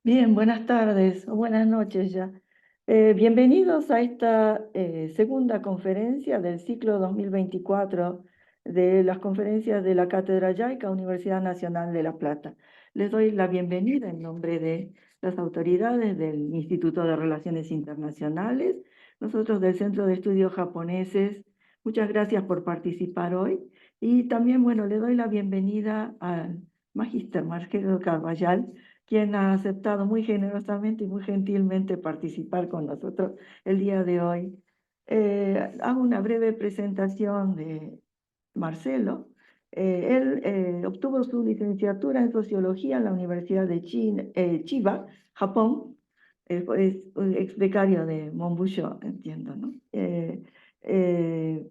Bien, buenas tardes o buenas noches ya. Bienvenidos a esta segunda conferencia del ciclo 2024 de las conferencias de la Cátedra Jaica, Universidad Nacional de La Plata. Les doy la bienvenida en nombre de las autoridades del Instituto de Relaciones Internacionales, nosotros del Centro de Estudios Japoneses. Muchas gracias por participar hoy. Y también, bueno, le doy la bienvenida al Magíster Marcelo Carballal, quien ha aceptado muy generosamente y muy gentilmente participar con nosotros el día de hoy. Hago una breve presentación de Marcelo. Él obtuvo su licenciatura en Sociología en la Universidad de Chiba, Japón. Es un ex becario de Monbusho, entiendo, ¿no?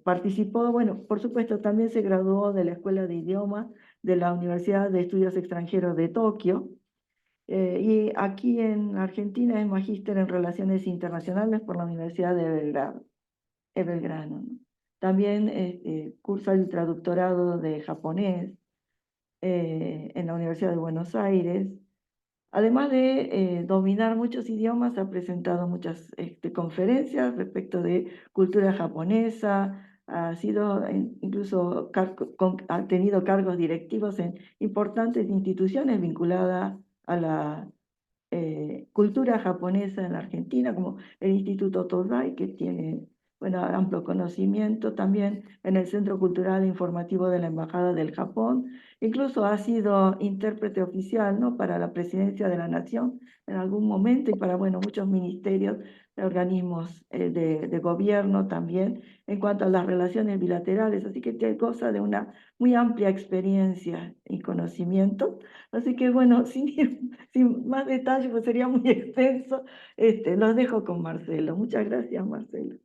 Participó, bueno, por supuesto, también se graduó de la Escuela de Idiomas de la Universidad de Estudios Extranjeros de Tokio. Y aquí en Argentina es magíster en Relaciones Internacionales por la Universidad de Belgrano, ¿no? También cursa el traductorado de japonés en la Universidad de Buenos Aires. Además de dominar muchos idiomas, ha presentado muchas conferencias respecto de cultura japonesa, ha sido incluso ha tenido cargos directivos en importantes instituciones vinculadas a la cultura japonesa en la Argentina, como el Instituto Todai, que tiene, bueno, amplio conocimiento, también en el Centro Cultural e Informativo de la Embajada del Japón. Incluso ha sido intérprete oficial, ¿no?, para la Presidencia de la Nación en algún momento y para, bueno, muchos ministerios, organismos de gobierno también, en cuanto a las relaciones bilaterales. Así que goza de una muy amplia experiencia y conocimiento. Así que, bueno, sin más detalles, pues sería muy extenso. Los dejo con Marcelo. Muchas gracias, Marcelo.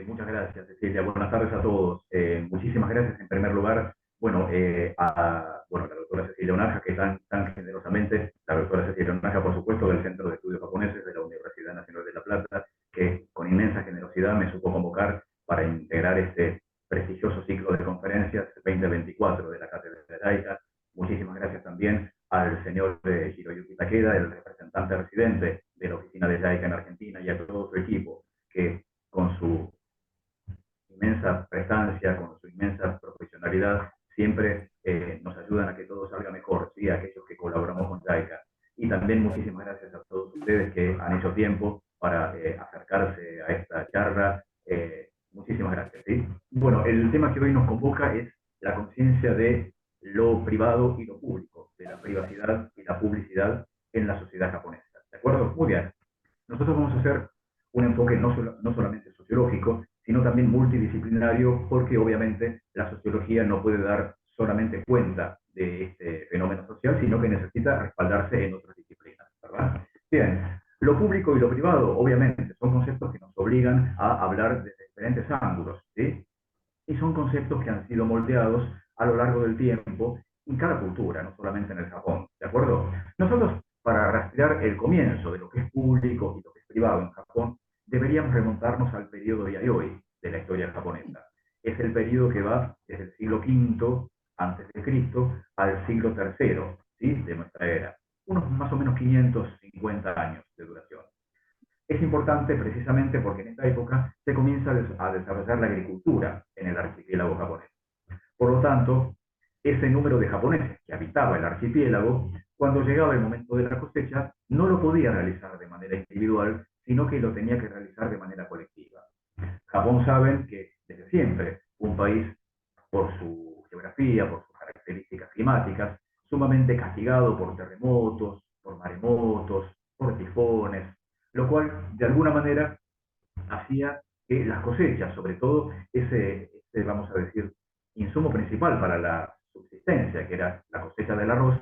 Muchas gracias, Cecilia. Buenas tardes a todos. Muchísimas gracias en primer lugar, bueno, la doctora Cecilia Onarja, que tan generosamente, la doctora Cecilia Onarja, por supuesto, del Centro de Estudios Japoneses de la Universidad Nacional de La Plata, que con inmensa generosidad me supo convocar para integrar este prestigioso ciclo de conferencias 2024 de la Cátedra de Jaica. Muchísimas gracias también al señor Hiroyuki Takeda, el representante residente de la oficina de Jaica en Argentina, y a todo su equipo, que con su inmensa prestancia, con su inmensa profesionalidad, siempre nos ayudan a que todo salga mejor, ¿sí?, aquellos que colaboramos con JICA. Y también muchísimas gracias a todos ustedes que han hecho tiempo para acercarse a esta charla. Muchísimas gracias, ¿sí? Bueno, el tema que hoy nos convoca es la conciencia de lo privado y lo público, de la privacidad y la publicidad en la sociedad japonesa. ¿De acuerdo? Muy bien. Nosotros vamos a hacer un enfoque no solamente sociológico, sino también multidisciplinario, porque obviamente la sociología no puede dar solamente cuenta de este fenómeno social, sino que necesita respaldarse en otras disciplinas, ¿verdad? Bien, lo público y lo privado, obviamente, son conceptos que nos obligan a hablar desde diferentes ángulos, ¿sí? Y son conceptos que han sido moldeados a lo largo del tiempo en cada cultura, no solamente en el Japón, ¿de acuerdo? Nosotros, para rastrear el comienzo de lo que es público y lo que es privado en Japón, deberíamos remontarnos al periodo Yayoi de la historia japonesa. Es el periodo que va desde el siglo V antes de Cristo al siglo III, ¿sí?, de nuestra era. Unos más o menos 550 años de duración. Es importante precisamente porque en esta época se comienza a desarrollar la agricultura en el archipiélago japonés. Por lo tanto, ese número de japoneses que habitaba el archipiélago, cuando llegaba el momento de la cosecha, no lo podía realizar de manera individual, sino que lo tenía que realizar de manera colectiva. Japón, saben que desde siempre un país, por su geografía, por sus características climáticas, sumamente castigado por terremotos, por maremotos, por tifones, lo cual de alguna manera hacía que las cosechas, sobre todo vamos a decir, insumo principal para la subsistencia, que era la cosecha del arroz,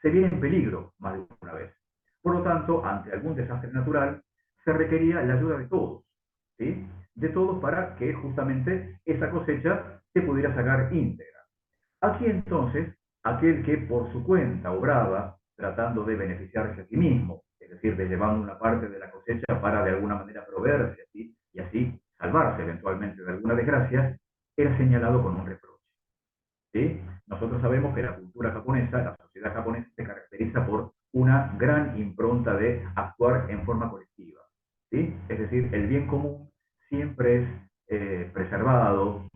se viera en peligro más de una vez. Por lo tanto, ante algún desastre natural, se requería la ayuda de todos, ¿sí?, de todos, para que justamente esa cosecha se pudiera sacar íntegra. Aquí entonces, aquel que por su cuenta obraba, tratando de beneficiarse a sí mismo, es decir, de llevando una parte de la cosecha para de alguna manera proveerse así, y así salvarse eventualmente de alguna desgracia, era señalado con un reproche, ¿sí? Nosotros sabemos que la cultura japonesa, la sociedad japonesa, se caracteriza por una una gran impronta de actuar en forma colectiva, ¿sí? Es decir, el bien común siempre es preservado,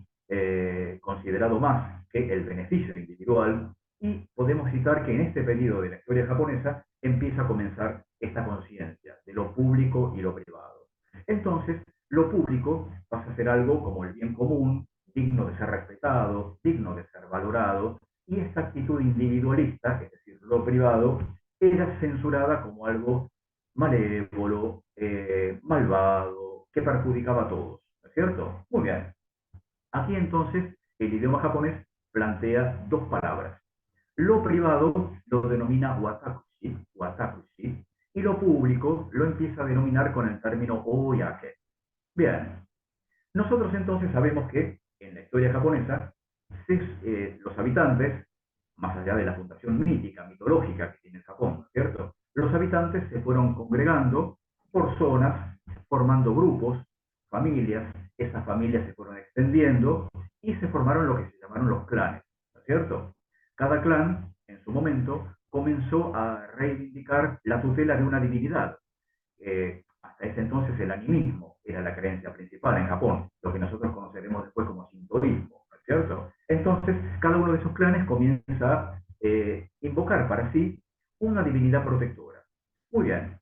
considerado más que el beneficio individual, y podemos citar que en este periodo de la historia japonesa empieza a comenzar esta conciencia de lo público y lo privado. Entonces, lo público pasa a ser algo como el bien común, digno de ser respetado, digno de ser valorado, y esta actitud individualista, es decir, lo privado, era censurada como algo malévolo, malvado, que perjudicaba a todos, ¿no es cierto? Muy bien. Aquí entonces el idioma japonés plantea dos palabras. Lo privado lo denomina watakushi, watakushi, y lo público lo empieza a denominar con el término oyake. Bien, nosotros entonces sabemos que en la historia japonesa los habitantes, más allá de la fundación mítica, mitológica que tiene Japón, ¿no es cierto? Los habitantes se fueron congregando por zonas, formando grupos, familias, esas familias se fueron extendiendo y se formaron lo que se llamaron los clanes, ¿no es cierto? Cada clan, en su momento, comenzó a reivindicar la tutela de una divinidad. Hasta ese entonces el animismo era la creencia principal en Japón, lo que nosotros conoceremos después como sintoísmo, ¿no es cierto? Entonces, cada uno de esos clanes comienza a invocar para sí una divinidad protectora. Muy bien,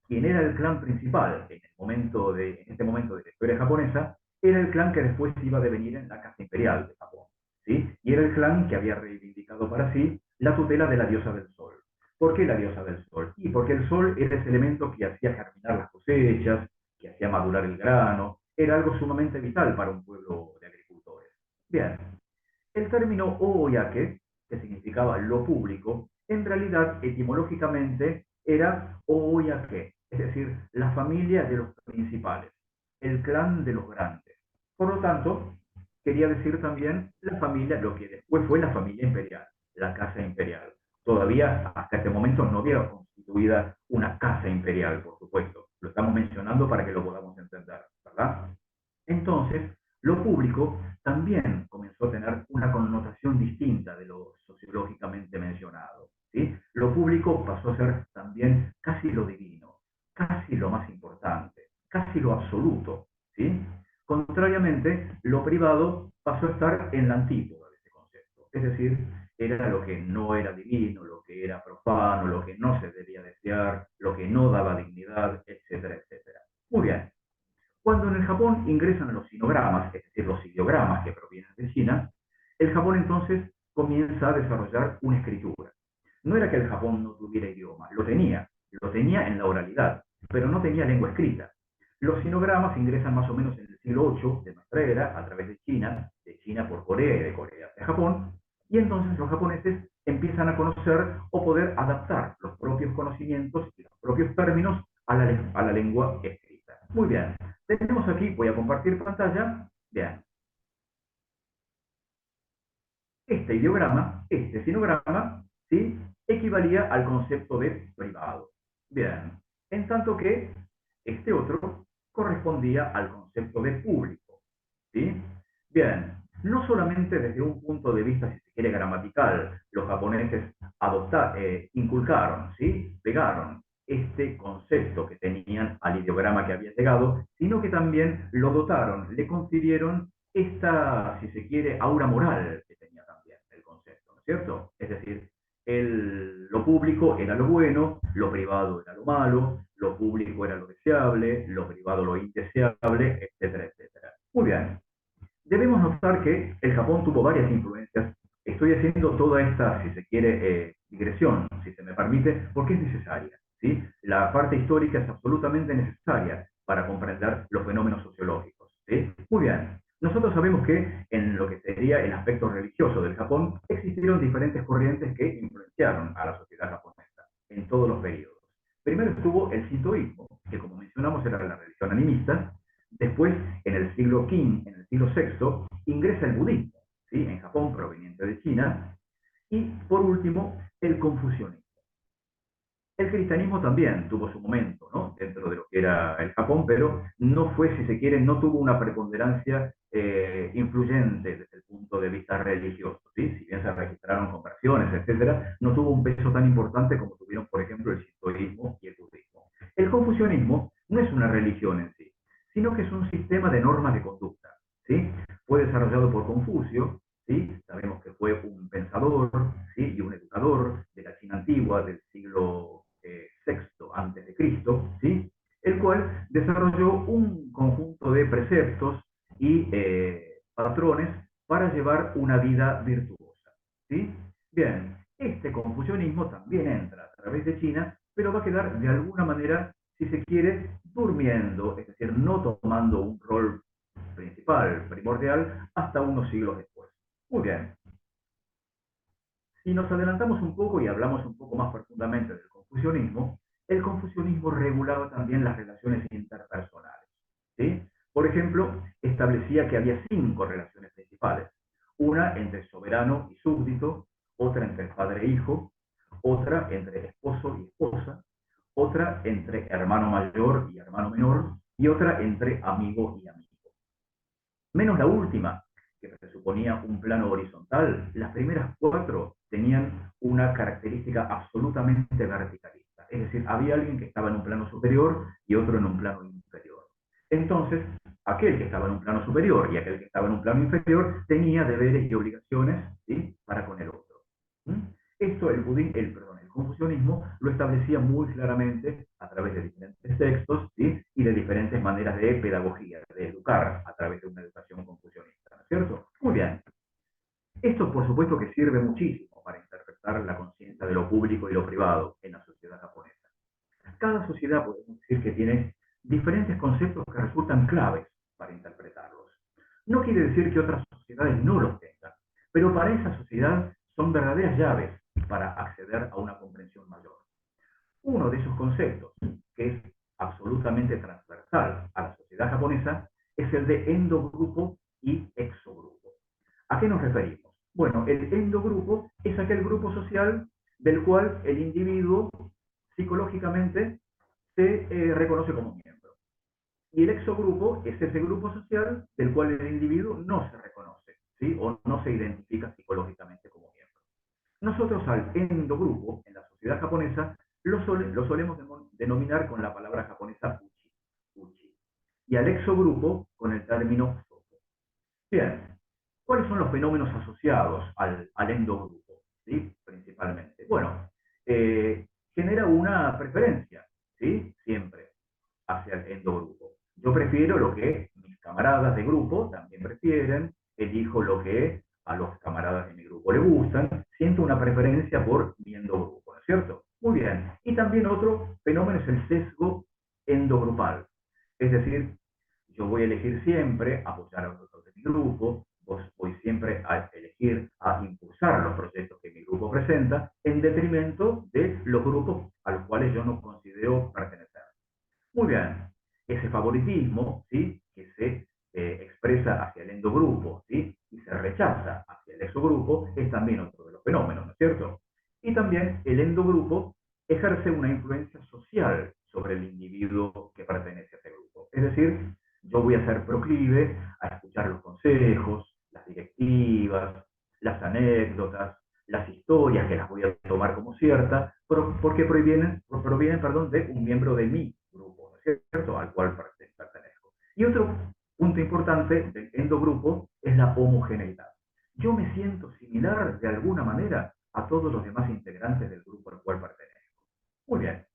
quien era el clan principal en este momento de la historia japonesa, era el clan que después iba a devenir en la Casa Imperial de Japón, ¿sí? Y era el clan que había reivindicado para sí la tutela de la diosa del sol. ¿Por qué la diosa del sol? Y porque el sol era ese elemento que hacía germinar las cosechas, que hacía madurar el grano, era algo sumamente vital para un pueblo de agricultores. Bien, el término oyake, que significaba lo público, en realidad etimológicamente era oyake, es decir, la familia de los principales, el clan de los grandes. Por lo tanto, quería decir también la familia, lo que después fue la familia imperial, la casa imperial. Todavía hasta este momento no había constituida una casa imperial, por supuesto. Lo estamos mencionando para que lo podamos entender, ¿verdad? Entonces, lo público también comenzó a tener una connotación distinta de lo sociológicamente mencionado, ¿sí? Lo público pasó a ser también casi lo divino, casi lo más importante, casi lo absoluto, ¿sí? Contrariamente, lo privado pasó a estar en la antípoda de este concepto, es decir, era lo que no era divino, lo que era profano, lo que no se debía desear, lo que no daba dignidad, etcétera, etcétera. Muy bien. Cuando en el Japón ingresan los sinogramas, es decir, los ideogramas que provienen de China, el Japón entonces comienza a desarrollar una escritura. No era que el Japón no tuviera idioma, lo tenía en la oralidad, pero no tenía lengua escrita. Los sinogramas ingresan más o menos en el siglo VIII de nuestra era, a través de China por Corea y de Corea hacia Japón, y entonces los japoneses empiezan a conocer o poder adaptar los propios conocimientos y los propios términos a la lengua escrita. Muy bien, tenemos aquí, voy a compartir pantalla, vean, este ideograma, este sinograma, ¿sí? Equivalía al concepto de privado. Bien, en tanto que este otro correspondía al concepto de público, ¿sí? Bien, no solamente desde un punto de vista, si se quiere, gramatical, los japoneses inculcaron, ¿sí? Pegaron este concepto que tenían al ideograma que había llegado, sino que también lo dotaron, le confirieron esta, si se quiere, aura moral que tenía también el concepto, ¿no es cierto? Es decir, lo público era lo bueno, lo privado era lo malo, lo público era lo deseable, lo privado lo indeseable, etcétera, etcétera. Muy bien. Debemos notar que el Japón tuvo varias influencias. Estoy haciendo toda esta, si se quiere, digresión, si se me permite, porque es necesaria, ¿sí? La parte histórica es absolutamente necesaria para comprender los fenómenos sociológicos, ¿sí? Muy bien. Nosotros sabemos que en lo que sería el aspecto religioso del Japón existieron diferentes corrientes que influenciaron a la sociedad japonesa en todos los periodos. Primero estuvo el sintoísmo, que como mencionamos era la religión animista. Después, en el siglo V, en el siglo VI, ingresa el budismo, ¿sí? En Japón, proveniente de China. Y por último, el confucianismo. El cristianismo también tuvo su momento, ¿no? Dentro de lo que era el Japón, pero no fue, si se quiere, no tuvo una preponderancia influyente desde el punto de vista religioso, ¿sí? Si bien se registraron conversiones, etcétera, no tuvo un peso tan importante como tuvieron, por ejemplo, el sintoísmo y el budismo. El confucianismo no es una religión en sí, sino que es un sistema de normas de conducta, ¿sí? Fue desarrollado por Confucio, ¿sí? Sabemos que fue un pensador, ¿sí? Y un educador de la China antigua del siglo sexto antes de Cristo, ¿sí? El cual desarrolló un conjunto de preceptos y patrones para llevar una vida virtuosa, ¿sí? Bien, este confucianismo también entra a través de China, pero va a quedar de alguna manera, si se quiere, durmiendo, es decir, no tomando un rol principal, primordial, hasta unos siglos después. Muy bien. Si nos adelantamos un poco y hablamos un poco más profundamente del confucianismo, el confucianismo regulaba también las relaciones interpersonales, ¿sí? Por ejemplo, establecía que había 5 relaciones principales. Una entre soberano y súbdito, otra entre padre e hijo, otra entre esposo y esposa, otra entre hermano mayor y hermano menor, y otra entre amigo y amigo. Menos la última, que presuponía un plano horizontal, las primeras 4 tenían una característica absolutamente verticalista. Es decir, había alguien que estaba en un plano superior y otro en un plano inferior. Entonces, aquel que estaba en un plano superior y aquel que estaba en un plano inferior tenía deberes y obligaciones, ¿sí?, para con el otro. ¿Mm? Esto el confucianismo lo establecía muy claramente a través de diferentes textos, ¿sí?, y de diferentes maneras de pedagogía, de educar a través de una educación confucianista, ¿no es cierto? Muy bien. Esto, por supuesto, que sirve muchísimo para interpretar la conciencia de lo público y lo privado en la sociedad japonesa. Cada sociedad, podemos decir, que tiene diferentes conceptos que resultan claves para interpretarlos. No quiere decir que otras sociedades no los tengan, pero para esa sociedad son verdaderas llaves para acceder a una comprensión mayor. Uno de esos conceptos, que es absolutamente transversal a la sociedad japonesa, es el de endogrupo y exogrupo. ¿A qué nos referimos? Bueno, el endogrupo es aquel grupo social del cual el individuo psicológicamente se reconoce como miembro. Y el exogrupo es ese grupo social del cual el individuo no se reconoce, ¿sí?, o no se identifica psicológicamente como miembro. Nosotros al endogrupo, en la sociedad japonesa, lo solemos denominar con la palabra japonesa uchi, uchi, y al exogrupo con el término soto. Bien, ¿cuáles son los fenómenos asociados al endogrupo? ¿Sí? Principalmente. Bueno, genera una preferencia, ¿sí?, siempre hacia el endogrupo. Yo prefiero lo que mis camaradas de grupo también prefieren, elijo lo que a los camaradas de mi grupo le gustan, siento una preferencia por mi endogrupo, ¿no es cierto? Muy bien. Y también otro fenómeno es el sesgo endogrupal. Es decir, yo voy a elegir siempre apoyar a los otros de mi grupo, voy siempre a elegir, a impulsar los proyectos que mi grupo presenta, en detrimento de los grupos a los cuales yo no considero pertenecer. Muy bien, ese favoritismo, ¿sí?, que se expresa hacia el endogrupo, ¿sí?, y se rechaza hacia el exogrupo, es también otro de los fenómenos, ¿no es cierto? Y también el endogrupo ejerce una influencia social sobre el individuo que pertenece a ese grupo. Es decir, yo voy a ser proclive a escuchar los consejos, las directivas, las anécdotas, las historias que las voy a tomar como ciertas, porque provienen, perdón, de un miembro de mi grupo, ¿no es cierto?, al cual pertenezco. Y otro punto importante del endogrupo es la homogeneidad. Yo me siento similar de alguna manera a todos los demás integrantes del grupo al cual pertenezco. Muy bien.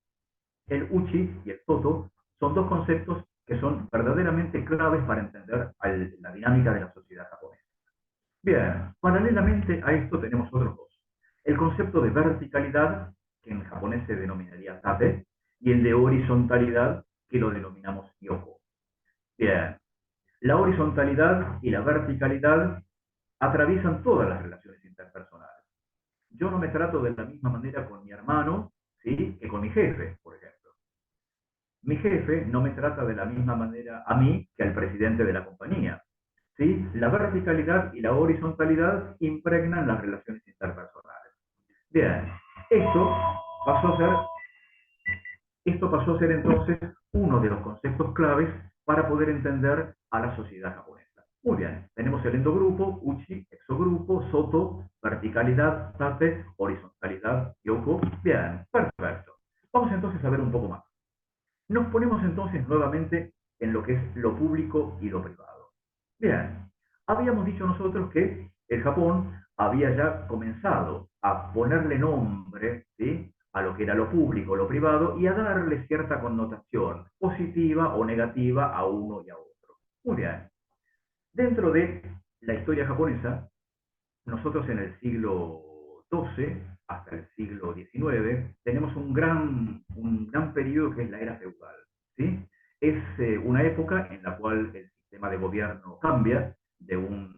El uchi y el toto son dos conceptos que son verdaderamente claves para entender la dinámica de la sociedad japonesa. Bien, paralelamente a esto tenemos otros dos. El concepto de verticalidad, que en japonés se denominaría tate, y el de horizontalidad, que lo denominamos yoko. Bien, la horizontalidad y la verticalidad atraviesan todas las relaciones interpersonales. Yo no me trato de la misma manera con mi hermano, ¿sí?, que con mi jefe, por ejemplo. Mi jefe no me trata de la misma manera a mí que al presidente de la compañía. ¿Sí? La verticalidad y la horizontalidad impregnan las relaciones interpersonales. Bien, esto pasó a ser eso pasó a ser entonces uno de los conceptos claves para poder entender a la sociedad japonesa. Muy bien, tenemos el endogrupo, uchi, exogrupo, soto, verticalidad, tate, horizontalidad, yoko. Bien, perfecto. Vamos entonces a ver un poco más. Nos ponemos entonces nuevamente en lo que es lo público y lo privado. Bien, habíamos dicho nosotros que el Japón había ya comenzado a ponerle nombre, ¿sí?, a lo que era lo público, lo privado, y a darle cierta connotación positiva o negativa a uno y a otro. Muy bien. Dentro de la historia japonesa, nosotros en el siglo XII hasta el siglo XIX tenemos un gran periodo que es la era feudal. ¿Sí? Es una época en la cual el sistema de gobierno cambia de un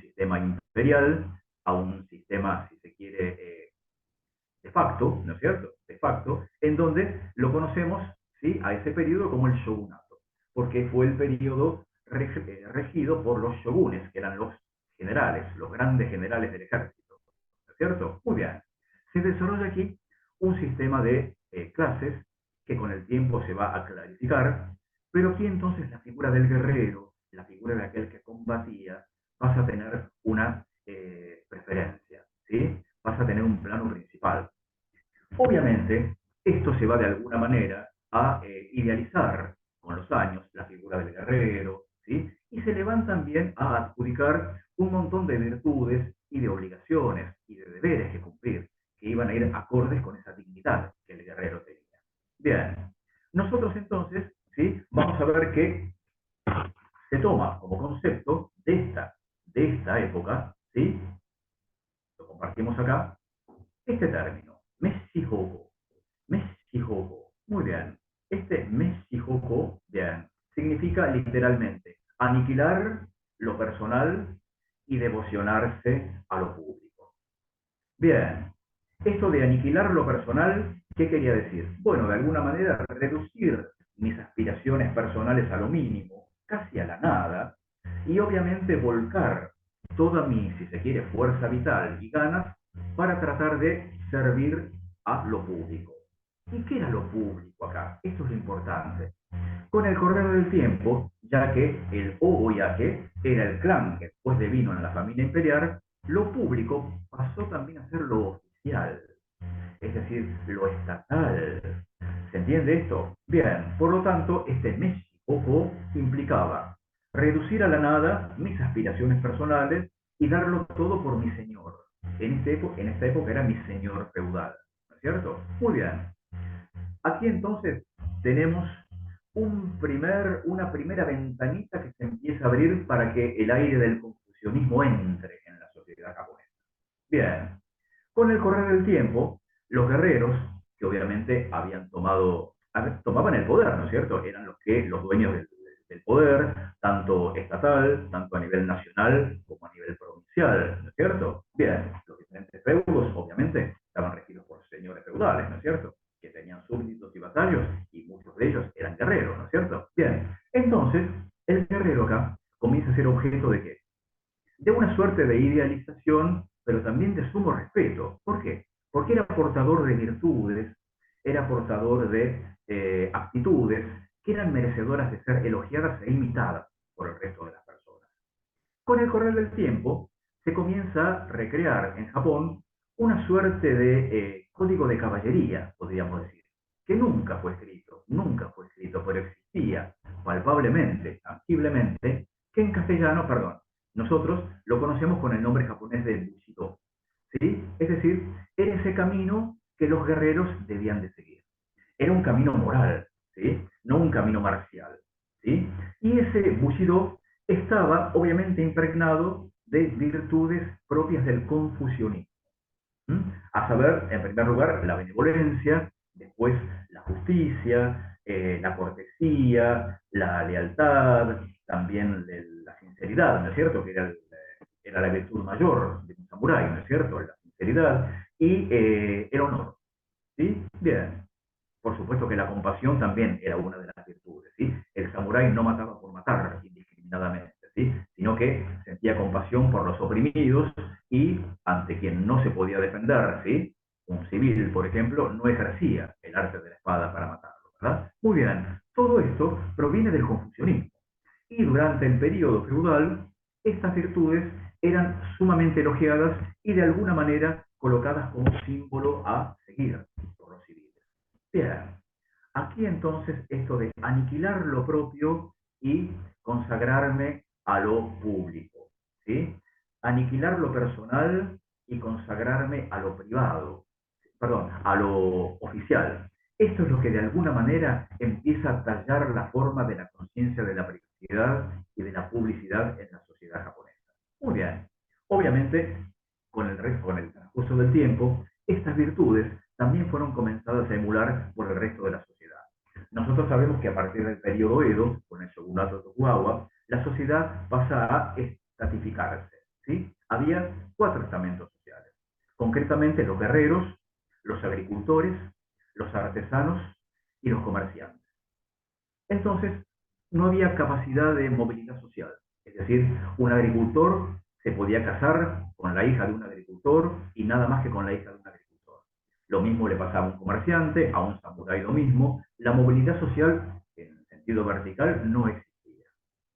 sistema imperial a un sistema, si se quiere, de facto, ¿no es cierto? De facto, en donde lo conocemos, ¿sí?, a ese periodo como el shogunato, porque fue el periodo regido por los shogunes, que eran los generales, los grandes generales del ejército, ¿no es cierto? Muy bien. Se desarrolla aquí un sistema de clases que con el tiempo se va a clarificar, pero aquí entonces la figura del guerrero, la figura de aquel que combatía, pasa a tener una preferencia, ¿sí? Pasa a tener un plano principal. Obviamente, esto se va de alguna manera a idealizar con los años la figura del guerrero, ¿sí? Y se le van también a adjudicar un montón de virtudes y de obligaciones y de deberes que cumplir, que iban a ir acordes con esa dignidad que el guerrero tenía. Bien, nosotros entonces, ¿sí?, vamos a ver que se toma como concepto de esta época, ¿sí?, lo compartimos acá, este término, Meshihoko. Meshihoko. Muy bien. Este Meshihoko, bien, significa literalmente aniquilar lo personal y devocionarse a lo público. Bien. Esto de aniquilar lo personal, ¿qué quería decir? Bueno, de alguna manera reducir mis aspiraciones personales a lo mínimo, casi a la nada, y obviamente volcar toda mi, si se quiere, fuerza vital y ganas para tratar de servir a lo público. ¿Y qué era lo público acá? Esto es lo importante. Con el correr del tiempo, ya que el Oboyake era el clan que después devino en la familia imperial, lo público pasó también a ser lo oficial, es decir, lo estatal. ¿Se entiende esto? Bien, por lo tanto, este Meshihoko implicaba reducir a la nada mis aspiraciones personales y darlo todo por mi señor. En esta época era mi señor feudal, ¿no es cierto? Muy bien. Aquí entonces tenemos una primera ventanita que se empieza a abrir para que el aire del confucianismo entre en la sociedad japonesa. Bien, con el correr del tiempo, los guerreros, que obviamente tomaban el poder, ¿no es cierto? Eran los dueños del poder, tanto estatal, tanto a nivel nacional como a nivel provincial, ¿no es cierto? Bien, los diferentes feudos, obviamente, estaban regidos por señores feudales, ¿no es cierto?, que tenían súbditos y vasallos, y muchos de ellos eran guerreros, ¿no es cierto? Bien, entonces, el guerrero acá comienza a ser objeto de ¿qué? De una suerte de idealización, pero también de sumo respeto. ¿Por qué? Porque era portador de virtudes, era portador de aptitudes que eran merecedoras de ser elogiadas e imitadas por el resto de las personas. Con el correr del tiempo, se comienza a recrear en Japón una suerte de código de caballería, podríamos decir, que nunca fue escrito, pero existía palpablemente, tangiblemente, que en castellano, perdón, nosotros lo conocemos con el nombre japonés de Bushido, ¿sí? Es decir, era ese camino que los guerreros debían de seguir. Era un camino moral, ¿sí?, no un camino marcial, ¿sí? Y ese Bushido estaba obviamente impregnado de virtudes propias del confucianismo. A saber, en primer lugar, la benevolencia, después la justicia, la cortesía, la lealtad, también la sinceridad, ¿no es cierto?, que era la virtud mayor de un samurái, ¿no es cierto?, la sinceridad, y el honor, ¿sí? Bien. Por supuesto que la compasión también era una de las virtudes, ¿sí? El samurái no mataba por matar indiscriminadamente, ¿sí?, sino que sentía compasión por los oprimidos y ante quien no se podía defender, ¿sí? Un civil, por ejemplo, no ejercía el arte de la espada para matar. ¿verdad? Muy bien, todo esto proviene del confucianismo. Y durante el periodo feudal, estas virtudes eran sumamente elogiadas y de alguna manera colocadas como símbolo a seguir por los civiles. Bien, aquí entonces esto de aniquilar lo propio y consagrarme a lo público, ¿sí? Aniquilar lo personal y consagrarme a lo privado, perdón, a lo oficial. Esto es lo que de alguna manera empieza a tallar la forma de la conciencia de la privacidad y de la publicidad en la sociedad japonesa. Muy bien. Obviamente, con el transcurso del tiempo, estas virtudes también fueron comenzadas a emular por el resto de la sociedad. Nosotros sabemos que a partir del periodo Edo, con el shogunato Tokugawa, la sociedad pasa a estratificarse, ¿sí? Había 4 estamentos sociales. Concretamente, los guerreros, los agricultores, los artesanos y los comerciantes. Entonces, no había capacidad de movilidad social. Es decir, un agricultor se podía casar con la hija de un agricultor y nada más que con la hija de un agricultor. Lo mismo le pasaba a un comerciante, a un samurái lo mismo. La movilidad social en sentido vertical no existía.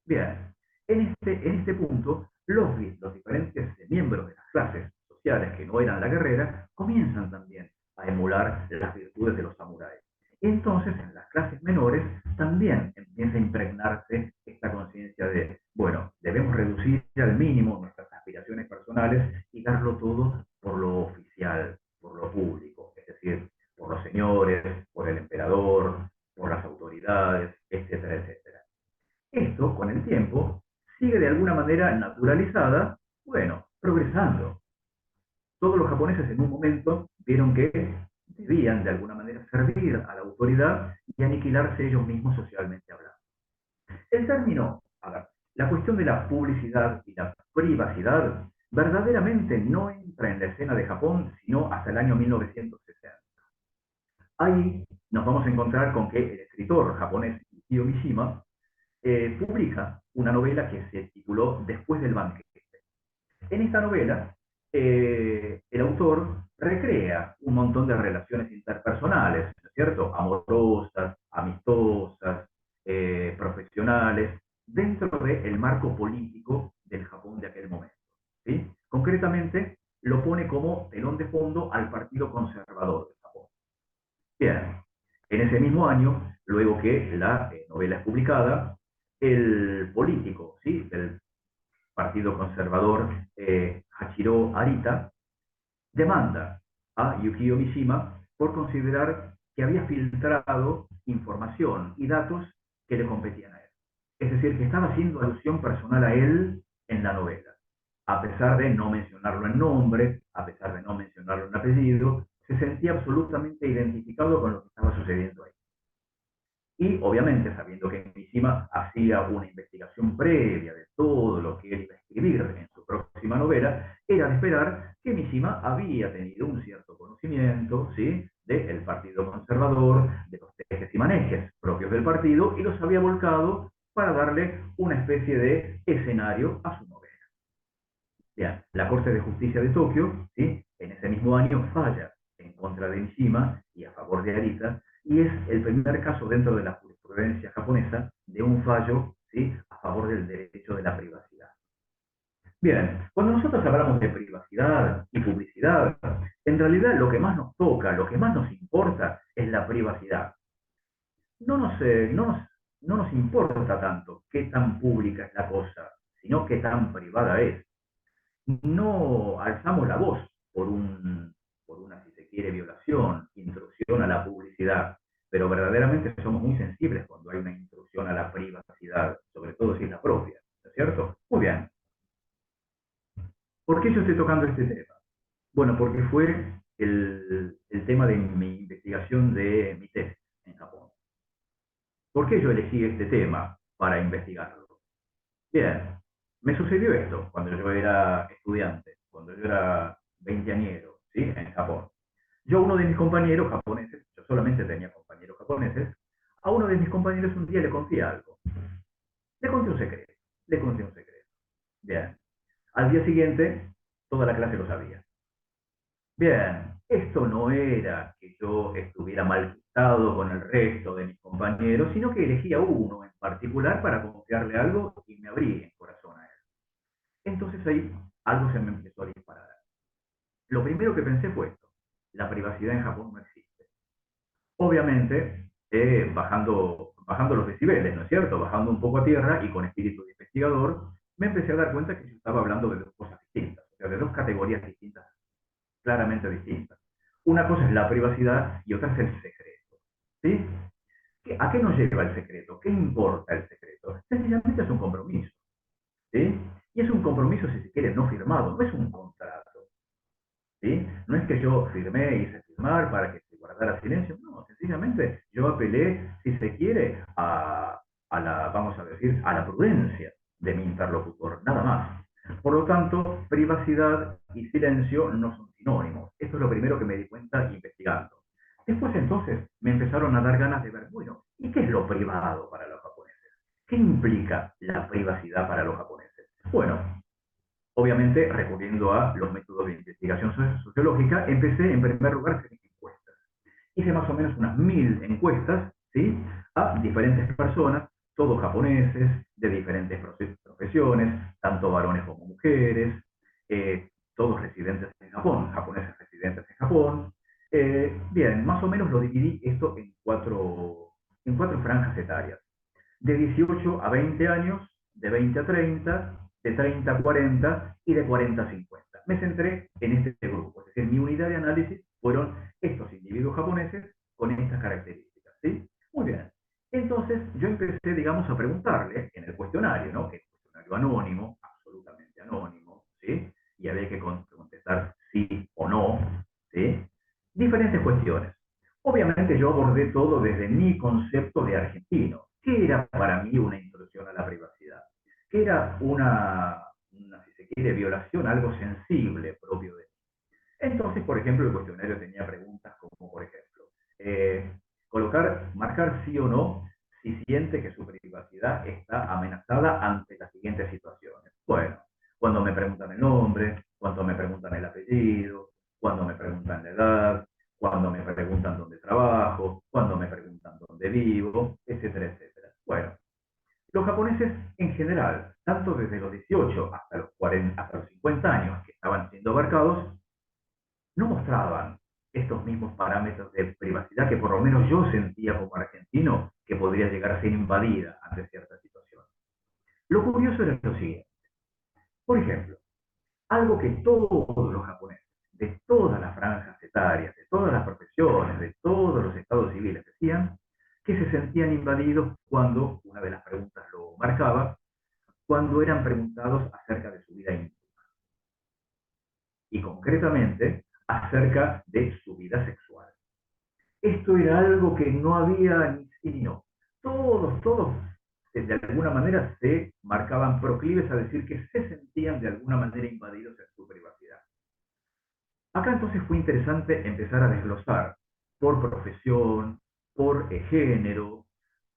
Bien, en este punto, los diferentes miembros de las clases sociales que no eran la guerrera comienzan también a emular las virtudes de los samuráis. Y entonces, en las clases menores, también empieza a impregnarse esta conciencia de, bueno, debemos reducir al mínimo nuestras aspiraciones personales y darlo todo por lo oficial, por lo público, es decir, por los señores, por el emperador, por las autoridades, etcétera, etcétera. Esto, con el tiempo, sigue de alguna manera naturalizada, bueno, progresando. Todos los japoneses en un momento vieron que debían de alguna manera servir a la autoridad y aniquilarse ellos mismos socialmente hablando. El término, a ver, la cuestión de la publicidad y la privacidad verdaderamente no entra en la escena de Japón sino hasta el año 1960. Ahí nos vamos a encontrar con que el escritor japonés Yukio Mishima publica una novela que se tituló Después del banquete. En esta novela, el autor recrea un montón de relaciones interpersonales, ¿no es cierto? Amorosas, amistosas, profesionales, dentro del marco político del Japón de aquel momento, ¿sí? Concretamente, lo pone como telón de fondo al Partido Conservador de Japón. Bien, en ese mismo año, luego que la novela es publicada, el político, ¿sí?, del Partido Conservador, Hachiro Arita, demanda a Yukio Mishima por considerar que había filtrado información y datos que le competían a él. Es decir, que estaba haciendo alusión personal a él en la novela. A pesar de no mencionarlo en nombre, a pesar de no mencionarlo en apellido, se sentía absolutamente identificado con lo que estaba sucediendo ahí. Y obviamente, sabiendo que Mishima hacía una investigación previa de todo lo que él iba a escribir en su próxima novela, era de esperar que Mishima había tenido un cierto conocimiento, ¿sí?, del Partido Conservador, de los tejes y manejes propios del partido, y los había volcado para darle una especie de escenario a su novela. Bien, la Corte de Justicia de Tokio, ¿sí?, en ese mismo año falla en contra de Mishima y a favor de Arita, y es el primer caso dentro de la jurisprudencia japonesa de un fallo, ¿sí?, a favor del derecho de la privacidad. Bien, cuando nosotros hablamos de privacidad y publicidad, en realidad lo que más nos toca, lo que más nos importa es la privacidad. No nos importa tanto qué tan pública es la cosa, sino qué tan privada es. No alzamos la voz por una, si se quiere, violación, intrusión a la publicidad, pero verdaderamente somos muy sensibles cuando hay una intrusión a la privacidad, sobre todo si es la propia, ¿no es cierto? Muy bien. ¿Por qué yo estoy tocando este tema? Bueno, porque fue el tema de mi investigación de mi tesis en Japón. ¿Por qué yo elegí este tema para investigarlo? Bien, me sucedió esto cuando yo era estudiante, cuando yo era veinteañero, ¿sí?, en Japón. Yo a uno de mis compañeros japoneses, yo solamente tenía compañeros japoneses, a uno de mis compañeros un día le conté algo. Le conté un secreto, le conté un secreto. Bien, al día siguiente toda la clase lo sabía. Bien, Esto no era que yo estuviera mal quitado con el resto de mis compañeros, sino que elegía uno en particular para confiarle algo y me abrí el corazón a él. Entonces ahí algo se me empezó a disparar. Lo primero que pensé fue esto: la privacidad en Japón no existe. Obviamente, bajando los decibeles, ¿no es cierto? Bajando un poco a tierra y con espíritu de investigador, me empecé a dar cuenta que yo estaba hablando de dos cosas distintas, o sea, de dos categorías distintas, claramente distintas. Una cosa es la privacidad y otra es el secreto. ¿Sí? ¿A qué nos lleva el secreto? ¿Qué importa el secreto? Sencillamente es un compromiso. ¿Sí? Y es un compromiso, si se quiere, no firmado, no es un contrato. ¿Sí? No es que yo firmé y hice firmar para que se guardara silencio, no, sencillamente yo apelé, si se quiere, a la, vamos a decir, a la prudencia de mi interlocutor, nada más. Por lo tanto, privacidad y silencio no son sinónimos. Esto es lo primero que me di cuenta investigando. Después entonces me empezaron a dar ganas de ver, bueno, ¿y qué es lo privado para los japoneses? ¿Qué implica la privacidad para los japoneses? Bueno, obviamente recurriendo a los métodos de investigación sociológica, empecé en primer lugar a hacer encuestas. Hice más o menos unas 1000 encuestas, ¿sí? A diferentes personas, todos japoneses, de diferentes profesiones, tanto varones como mujeres, todos residentes en Japón, japoneses residentes en Japón. Bien, más o menos lo dividí esto en cuatro franjas etarias: de 18 a 20 años, de 20 a 30, de 30 a 40 y de 40 a 50. Me centré en este grupo, es decir, mi unidad de análisis fueron estos individuos japoneses con estas características. ¿Sí? Muy bien. Entonces yo empecé, digamos, a preguntarle en el cuestionario, ¿no? El cuestionario anónimo, absolutamente anónimo, ¿sí? Y había que contestar sí o no, ¿sí? Diferentes cuestiones. Obviamente yo abordé todo desde mi concepto de argentino. ¿Qué era para mí una intrusión a la privacidad? ¿Qué era si se quiere, violación, algo sensible propio de mí? Entonces, por ejemplo, el cuestionario tenía preguntas como, por ejemplo, marcar sí o no si siente que su privacidad está amenazada ante las siguientes situaciones. Bueno, cuando me preguntan el nombre, cuando me preguntan el apellido, cuando me preguntan la edad, cuando me preguntan dónde trabajo, cuando me preguntan dónde vivo, etcétera, etcétera. Bueno, los japoneses en general, tanto desde los 18 hasta los 40, hasta los 50 años que estaban siendo abarcados, no mostraban estos mismos parámetros de privacidad que por lo menos yo sentía como argentino que podría llegar a ser invadida ante ciertas situaciones. Lo curioso era lo siguiente. Por ejemplo, algo que todos los japoneses, de todas las franjas etarias, de todas las profesiones, de todos los estados civiles decían, que se sentían invadidos cuando, una de las preguntas lo marcaba, cuando eran preguntados acerca de su vida íntima y concretamente acerca de su vida sexual. Esto era algo que no había ni sí ni no. Todos, de alguna manera se marcaban proclives a decir que se sentían de alguna manera invadidos en su privacidad. Acá entonces fue interesante empezar a desglosar por profesión, por género,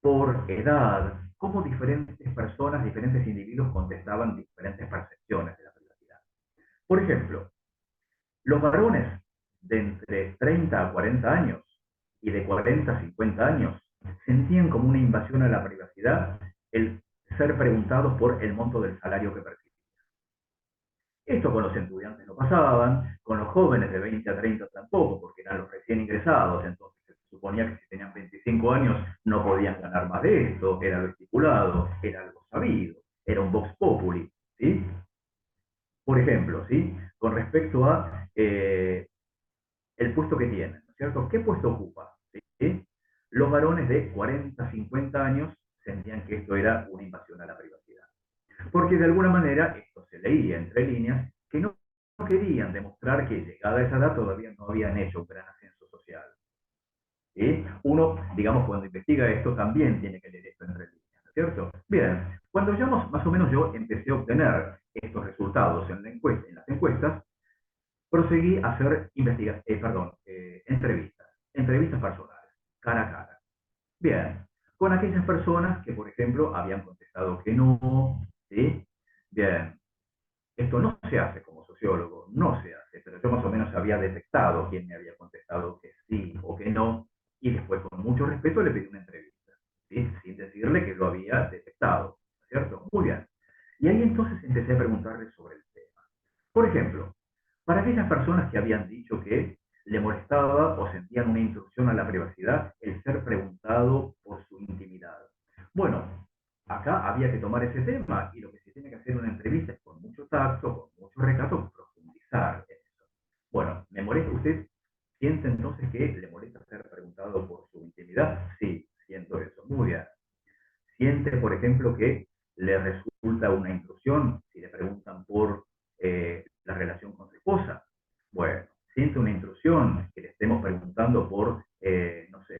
por edad, cómo diferentes personas, diferentes individuos contestaban diferentes percepciones de la privacidad. Por ejemplo, los varones de entre 30 a 40 años y de 40 a 50 años sentían como una invasión a la privacidad el ser preguntados por el monto del salario que percibían. Esto con los estudiantes no pasaban, con los jóvenes de 20 a 30 tampoco, porque eran los recién ingresados, entonces se suponía que si tenían 25 años no podían ganar más de esto, era lo estipulado, era algo sabido, era un vox populi, ¿sí? Por ejemplo, ¿sí? Con respecto a el puesto que tienen, ¿no es cierto? ¿Qué puesto ocupa? ¿Sí? Los varones de 40 a 50 años sentían que esto era una invasión a la privacidad. Porque de alguna manera esto se leía entre líneas que no querían demostrar que llegada a esa edad todavía no habían hecho un gran ascenso social. ¿Sí? Uno, digamos, cuando investiga esto también tiene que leer esto entre líneas, ¿no es cierto? Bien, cuando ya más o menos yo empecé a obtener estos resultados en las encuestas, proseguí a hacer entrevistas personales, cara a cara. Bien, con aquellas personas que, por ejemplo, habían contestado que no, ¿sí? Bien, esto no se hace como sociólogo, no se hace, pero yo más o menos había detectado quién me había contestado que sí o que no, y después con mucho respeto le pedí una entrevista, ¿sí? Sin decirle que lo había detectado, ¿cierto? Muy bien. Y ahí entonces empecé a preguntarle sobre el tema. Por ejemplo, para aquellas personas que habían dicho que le molestaba o sentían una intrusión a la privacidad el ser preguntado por su intimidad. Bueno, acá había que tomar ese tema y lo que se tiene que hacer en una entrevista es con mucho tacto, con mucho recato, profundizar en eso. Bueno, ¿me molesta usted? ¿Siente entonces que le molesta ser preguntado por su intimidad? Sí, siento eso. Muy bien. ¿Siente, por ejemplo, que le resulta una intrusión si le preguntan por la relación con su esposa? Bueno, ¿siente una intrusión que le estemos preguntando por, no sé,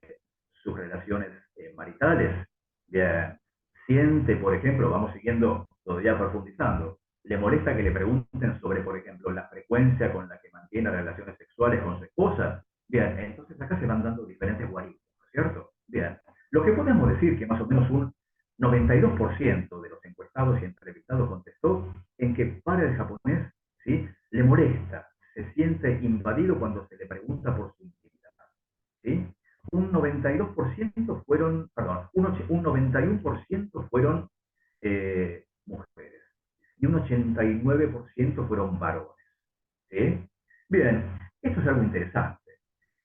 sus relaciones maritales? Bien. ¿Siente, por ejemplo, vamos siguiendo todavía profundizando, le molesta que le pregunten sobre, por ejemplo, la frecuencia con la que mantiene relaciones sexuales con su esposa? Bien, entonces acá se van dando diferentes guaritos, ¿no es cierto? Bien. Lo que podemos decir que más o menos un 92% de los encuestados y entrevistados contestó en que para el japonés, ¿sí?, le molesta, se siente invadido cuando se le pregunta por su intimidad, ¿sí? Un 92% fueron, perdón, un 91% fueron mujeres y un 89% fueron varones, ¿sí? Bien, esto es algo interesante.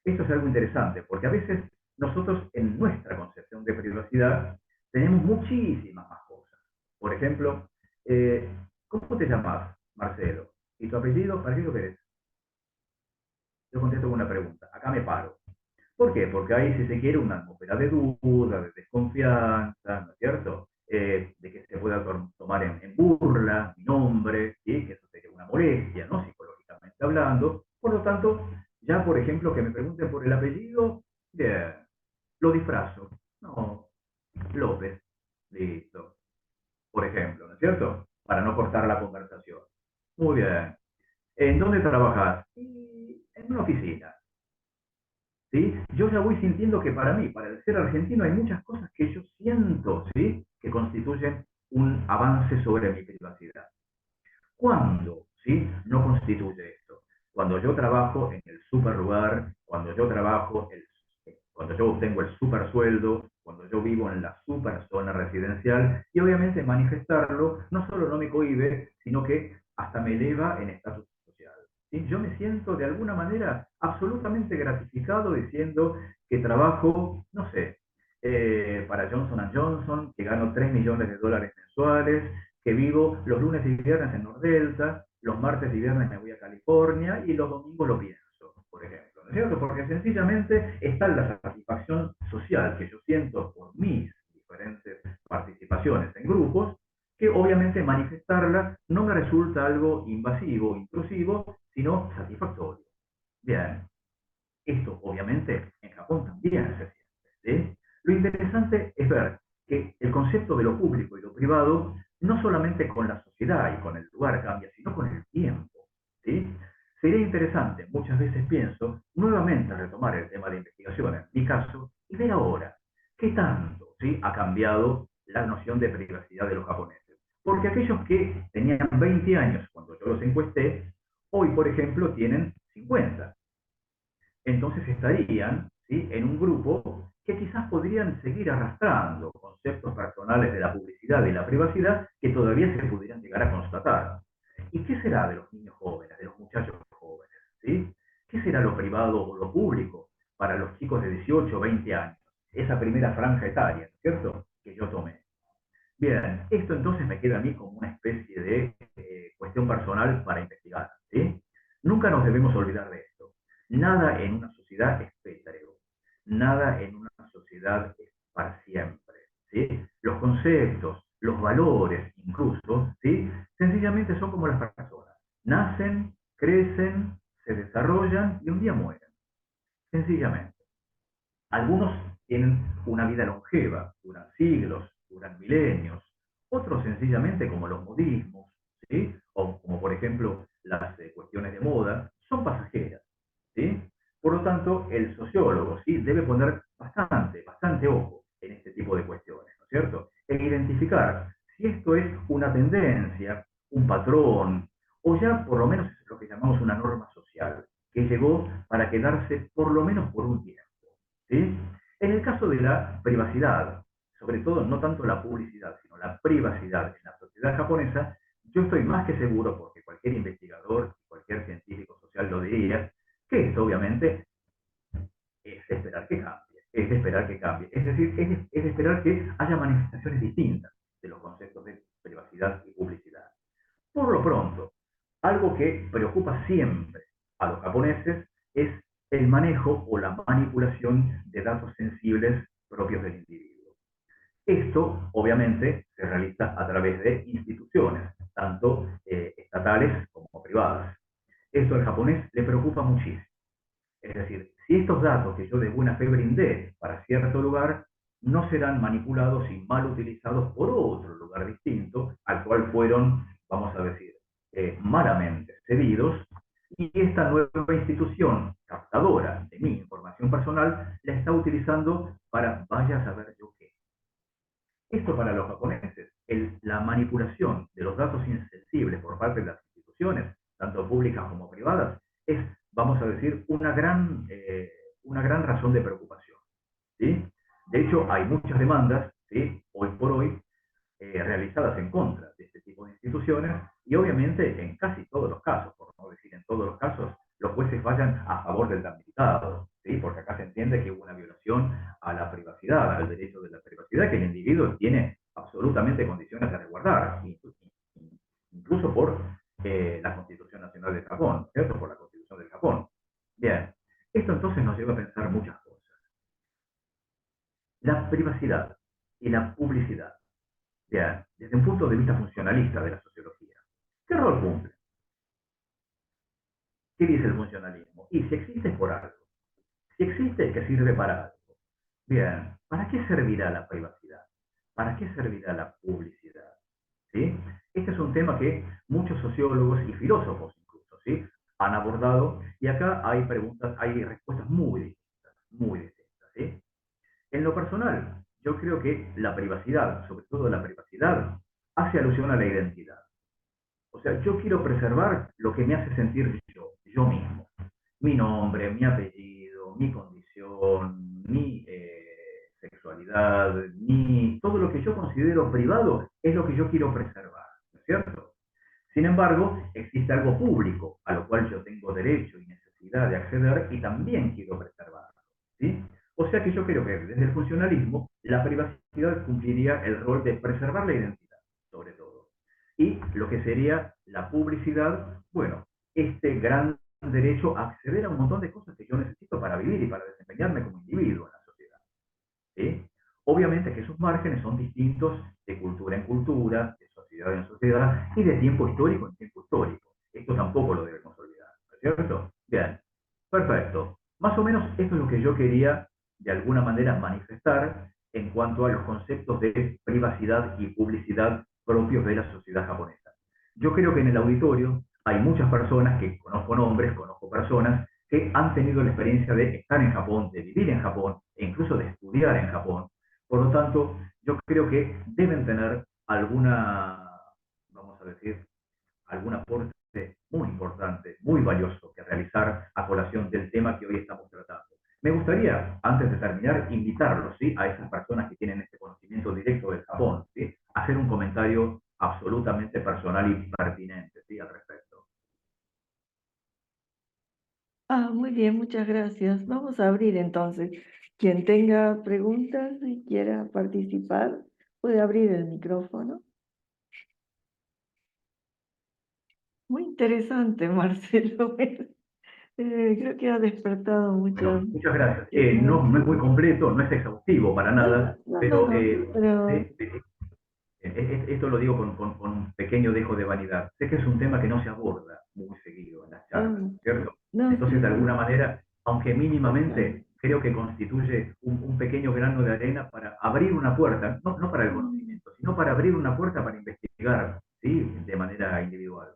Esto es algo interesante porque a veces nosotros en nuestra concepción de privacidad tenemos muchísimas más cosas. Por ejemplo, ¿cómo te llamas, Marcelo? ¿Y tu apellido? ¿Para qué lo querés? Yo contesto con una pregunta. Acá me paro. ¿Por qué? Porque hay, si se quiere, una atmósfera de duda, de desconfianza, ¿no es cierto? De que se pueda tomar en burla mi nombre, ¿sí? Que eso sería una molestia, ¿no? Psicológicamente hablando. Por lo tanto, ya, por ejemplo, que me pregunten por el apellido, bien, lo disfrazo. No, López, listo. Por ejemplo, ¿no es cierto? Para no cortar la conversación. Muy bien. ¿En dónde trabajas? En una oficina. ¿Sí? Yo ya voy sintiendo que para mí, para el ser argentino, hay muchas cosas que yo siento, ¿sí?, que constituyen un avance sobre mi privacidad. ¿Cuándo, sí, no constituye esto? Cuando yo trabajo en el super lugar, cuando yo trabajo, cuando yo obtengo el super sueldo, cuando yo vivo en la super zona residencial, y obviamente manifestarlo no solo no me cohíbe, sino que hasta me eleva en estatus social. ¿Sí? Yo me siento de alguna manera absolutamente gratificado diciendo que trabajo, no sé, para Johnson Johnson, que gano 3 millones de dólares mensuales, que vivo los lunes y viernes en Nordelta, los martes y viernes me voy a California y los domingos lo pienso, por ejemplo. ¿No es cierto? Porque sencillamente está la satisfacción social que yo siento por mis diferentes participaciones en grupos, que obviamente manifestarla no me resulta algo invasivo, intrusivo, sino satisfactorio. Bien, esto obviamente en Japón también se siente, ¿sí? Lo interesante es ver que el concepto de lo público y lo privado no solamente con la sociedad y con el lugar cambia, sino con el tiempo, ¿sí? Sería interesante, muchas veces pienso, nuevamente retomar el tema de investigación, en mi caso, y ver ahora qué tanto, ¿sí?, ha cambiado la noción de privacidad de los japoneses. Porque aquellos que tenían 20 años cuando yo los encuesté, hoy, por ejemplo, tienen 50. Entonces estarían, ¿sí?, en un grupo que quizás podrían seguir arrastrando conceptos personales de la publicidad y la privacidad que todavía se pudieran llegar a constatar. ¿Y qué será de los niños jóvenes, de los muchachos jóvenes? ¿Sí? ¿Qué será lo privado o lo público para los chicos de 18 o 20 años? Esa primera franja etaria, ¿cierto?, que yo tomé. Bien, esto entonces me queda a mí como una especie de cuestión personal para investigar, ¿sí? Nunca nos debemos olvidar de esto. Nada en una sociedad es pétreo. Nada en una sociedad es para siempre, ¿sí? Los conceptos, los valores incluso, ¿sí?, sencillamente son como las personas. Nacen, crecen, se desarrollan y un día mueren. Sencillamente. Algunos tienen una vida longeva, duran siglos, duran milenios. Otros sencillamente, como los modismos, ¿sí?, o como por ejemplo las cuestiones de moda, son pasajeras, ¿sí? Por lo tanto, el sociólogo, ¿sí?, debe poner bastante ojo en este tipo de cuestiones, ¿no es cierto? En identificar si esto es una tendencia, un patrón, o ya por lo menos es lo que llamamos una norma social. social, que llegó para quedarse por lo menos por un tiempo. ¿Sí? En el caso de la privacidad, sobre todo no tanto la publicidad, sino la privacidad en la sociedad japonesa, yo estoy más que seguro, porque cualquier investigador, cualquier científico social lo diría, que esto obviamente es de esperar que cambie, es de esperar que cambie. Es decir, es de esperar que haya manifestaciones distintas de los conceptos de privacidad y publicidad. Por lo pronto, algo que preocupa siempre a los japoneses es el manejo o la manipulación de datos sensibles propios del individuo. Esto, obviamente, se realiza a través de instituciones, tanto estatales como privadas. Esto al japonés le preocupa muchísimo. Es decir, si estos datos que yo de buena fe brindé para cierto lugar no serán manipulados y mal utilizados por otro lugar distinto, al cual fueron, vamos a decir, malamente cedidos, y esta nueva institución captadora de mi información personal la está utilizando para vaya a saber yo qué. Esto para los japoneses, la manipulación de los datos insensibles por parte de las instituciones, tanto públicas como privadas, es, vamos a decir, una gran razón de preocupación. ¿Sí? De hecho, hay muchas demandas, ¿sí? Hoy por hoy, realizadas en contra de este tipo de instituciones, y obviamente en casi todos los casos, por no decir en todos los casos, los jueces vayan a favor del damnificado, ¿sí? Porque acá se entiende que hubo una violación a la privacidad, al derecho de la privacidad, que el individuo tiene absolutamente condiciones de resguardar, incluso por la Constitución Nacional de Japón, ¿cierto? Por la Constitución del Japón. Bien, esto entonces nos lleva a pensar muchas cosas. La privacidad y la publicidad, bien, desde un punto de vista funcionalista de la sociología, ¿qué rol cumple? ¿Qué dice el funcionalismo? Y si existe es por algo. Si existe es que sirve para algo. Bien, ¿para qué servirá la privacidad? ¿Para qué servirá la publicidad? ¿Sí? Este es un tema que muchos sociólogos y filósofos incluso, ¿sí? Han abordado, y acá hay preguntas, hay respuestas muy distintas, ¿sí? En lo personal, yo creo que la privacidad, sobre todo la privacidad, hace alusión a la identidad. O sea, yo quiero preservar lo que me hace sentir yo mismo. Mi nombre, mi apellido, mi condición, mi sexualidad, todo lo que yo considero privado es lo que yo quiero preservar, ¿no es cierto? Sin embargo, existe algo público a lo cual yo tengo derecho y necesidad de acceder y también quiero preservarlo, ¿sí? O sea que yo creo que desde el funcionalismo la privacidad cumpliría el rol de preservar la identidad, sobre todo. Y lo que sería la publicidad, bueno, este gran derecho a acceder a un montón de cosas que yo necesito para vivir y para desempeñarme como individuo en la sociedad, ¿sí? Obviamente que sus márgenes son distintos de cultura en cultura, de sociedad en sociedad y de tiempo histórico en tiempo histórico. Esto tampoco lo debemos olvidar, ¿no es cierto? Bien, perfecto. Más o menos esto es lo que yo quería de alguna manera manifestar en cuanto a los conceptos de privacidad y publicidad propios de la sociedad japonesa. Yo creo que en el auditorio hay muchas personas, que conozco nombres, conozco personas, que han tenido la experiencia de estar en Japón, de vivir en Japón e incluso de estudiar en Japón. Por lo tanto, yo creo que deben tener alguna, vamos a decir, algún aporte muy importante, muy valioso que realizar a colación del tema que hoy estamos tratando. Me gustaría, antes de terminar, invitarlos, ¿sí?, a esas personas que tienen este conocimiento directo del Japón, ¿sí?, a hacer un comentario absolutamente personal y pertinente, ¿sí?, al respecto. Muy bien, muchas gracias. Vamos a abrir entonces. Quien tenga preguntas y quiera participar, puede abrir el micrófono. Muy interesante, Marcelo. Creo que ha despertado Bueno, muchas muchas gracias. No es muy inquietudes. completo, no es exhaustivo para nada, pero Pero esto lo digo con un pequeño dejo de vanidad. Sé que es un tema que no se aborda muy seguido en las charlas, ah, ¿cierto? no, Entonces, de sí, alguna manera, aunque total. mínimamente, creo que constituye un pequeño grano de arena para abrir una puerta, no para el Mm. conocimiento, sino para abrir una puerta para investigar, ¿sí?, de manera individual.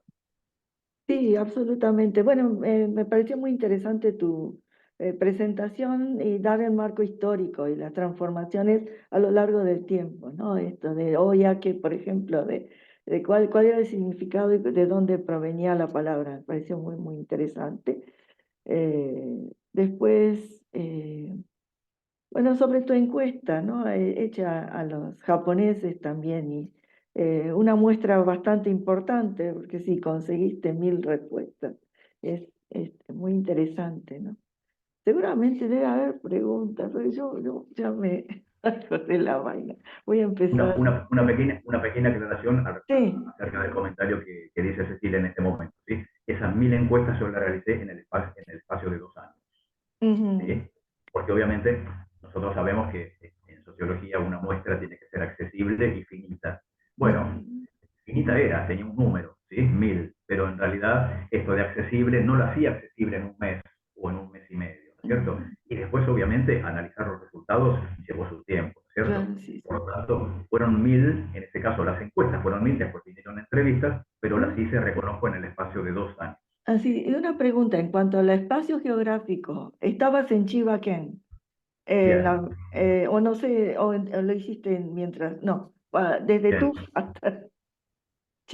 Sí, absolutamente. Bueno, me pareció muy interesante tu presentación y dar el marco histórico y las transformaciones a lo largo del tiempo, ¿no? Esto de Oyake, por ejemplo, de de cuál era el significado y de dónde provenía la palabra. Me pareció muy, muy interesante. Después, bueno, sobre tu encuesta, ¿no? Hecha a los japoneses también, y una muestra bastante importante, porque sí, conseguiste 1000 respuestas. Es muy interesante, ¿no? Seguramente debe haber preguntas, pero yo ya me saco de la vaina. Voy a Una, empezar. una, una pequeña, una pequeña aclaración Sí. acerca del comentario que dice Cecilia en este momento. ¿Sí? Esas 1000 encuestas yo las realicé en el espacio de 2 años. Ujú, ¿Sí? Porque obviamente nosotros sabemos que en sociología una muestra tiene que ser accesible y finita. Bueno, ujú, finita era, tenía un número, ¿sí? 1000, pero en realidad esto de accesible no lo hacía accesible en un mes o en un mes y medio, ¿no es cierto? ujú. Y después obviamente analizar los resultados llevó su tiempo, ¿no es cierto? Claro, sí, Por sí. lo tanto, fueron 1000, en este caso las encuestas fueron 1000, después vinieron entrevistas, pero las Ujú. hice, reconozco, en el espacio de 2 años. Así, y una pregunta en cuanto al espacio geográfico. ¿Estabas en Chibaquén? Bien, O no sé, o lo hiciste mientras, no, desde bien. tú hasta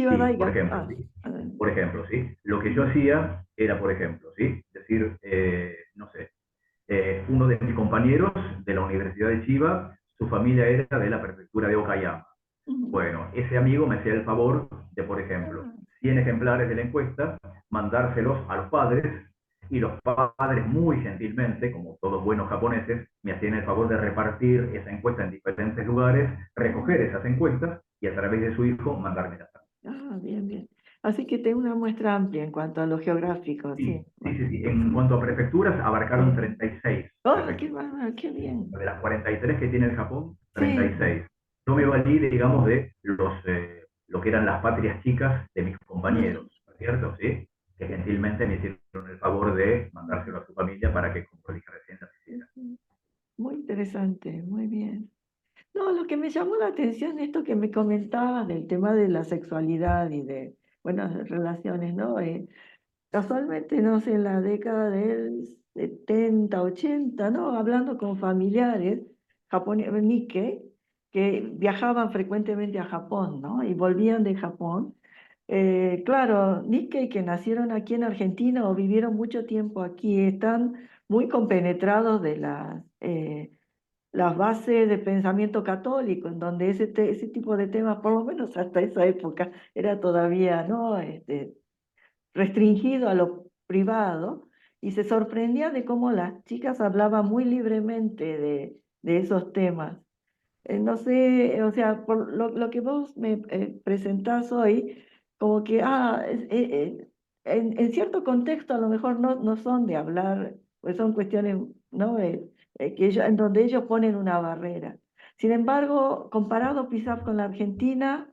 Sí, por Chivadaiga. ejemplo, ¿sí? Por ejemplo, ¿sí? Lo que yo hacía era, por ejemplo, ¿sí? Decir, no sé, uno de mis compañeros de la Universidad de Chiba, su familia era de la prefectura de Okayama. Ujú. Bueno, ese amigo me hacía el favor de, por ejemplo, Ah, 100 ejemplares de la encuesta, mandárselos a los padres, y los padres muy gentilmente, como todos buenos japoneses, me hacían el favor de repartir esa encuesta en diferentes lugares, recoger esas encuestas y a través de su hijo mandármelas a mí. bien, bien. Así que tengo una muestra amplia en cuanto a lo geográfico, sí. Sí, sí, sí, sí. En cuanto a prefecturas, abarcaron Sí. 36 Oh, qué prefecturas. bárbaro, qué bien. De las 43 que tiene el Japón, Sí. 36. Yo me valí, digamos, de lo que eran las patrias chicas de mis compañeros, Mm, ¿no es cierto? ¿Sí? Que gentilmente me hicieron el favor de mandárselo a su familia para que, como dije recién, las hiciera. muy interesante, muy bien. No, lo que me llamó la atención es esto que me comentabas del tema de la sexualidad y de buenas relaciones, ¿no? Casualmente, no sé, en la década del 70, 80, ¿no? Hablando con familiares japoneses, Nikkei, que viajaban frecuentemente a Japón, ¿no? Y volvían de Japón. Claro, Nikkei que nacieron aquí en Argentina o vivieron mucho tiempo aquí, están muy compenetrados de las bases de pensamiento católico, en donde ese tipo de temas, por lo menos hasta esa época, era todavía, ¿no? Restringido a lo privado, y se sorprendía de cómo las chicas hablaban muy libremente de esos temas. No sé, o sea, por lo que vos me presentás hoy, como que, en cierto contexto a lo mejor no son de hablar, pues son cuestiones, ¿no? En donde ellos ponen una barrera. Sin embargo, comparado quizás con la Argentina,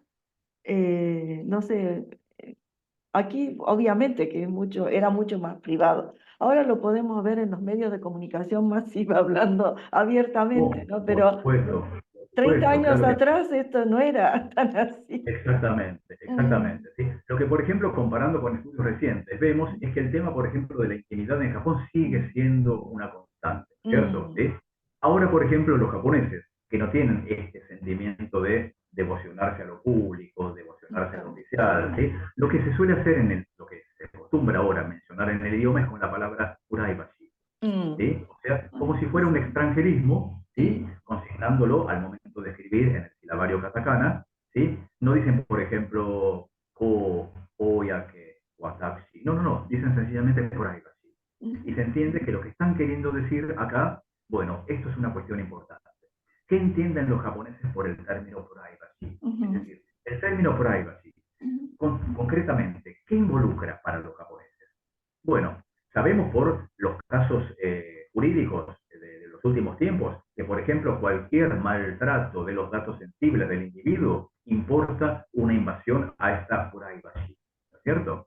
no sé, aquí obviamente que era mucho más privado. Ahora lo podemos ver en los medios de comunicación masiva hablando abiertamente, ¿no? Pero Por 30 supuesto, años claro que atrás esto no era tan así. exactamente, Mm, exactamente. ¿Sí? Lo que, por ejemplo, comparando con estudios recientes, vemos es que el tema, por ejemplo, de la intimidad en Japón sigue siendo una constante, ¿cierto? mm, ¿Sí? Ahora, por ejemplo, los japoneses, que no tienen este sentimiento de devocionarse a lo público, devocionarse a lo claro. oficial, ¿sí? Lo que se suele hacer lo que se acostumbra ahora a mencionar en el idioma es con la palabra uraibashi, Mm, ¿sí? O sea, como si sí, fuera un sí, extranjerismo, ¿sí? sí. Consignándolo al momento de escribir en el silabario katakana, ¿sí? No dicen, por ejemplo, ko, oyake, watashi. No, no, no. Dicen sencillamente privacy. Y Ujú, se entiende que lo que están queriendo decir acá, bueno, esto es una cuestión importante. ¿Qué entienden los japoneses por el término privacy? Es ujú, decir, el término privacy, ujú, concretamente, ¿qué involucra para los japoneses? Bueno, sabemos por los casos jurídicos de los últimos tiempos que, por ejemplo, cualquier maltrato de los datos sensibles del individuo importa una invasión a esta privacy, ¿no es cierto?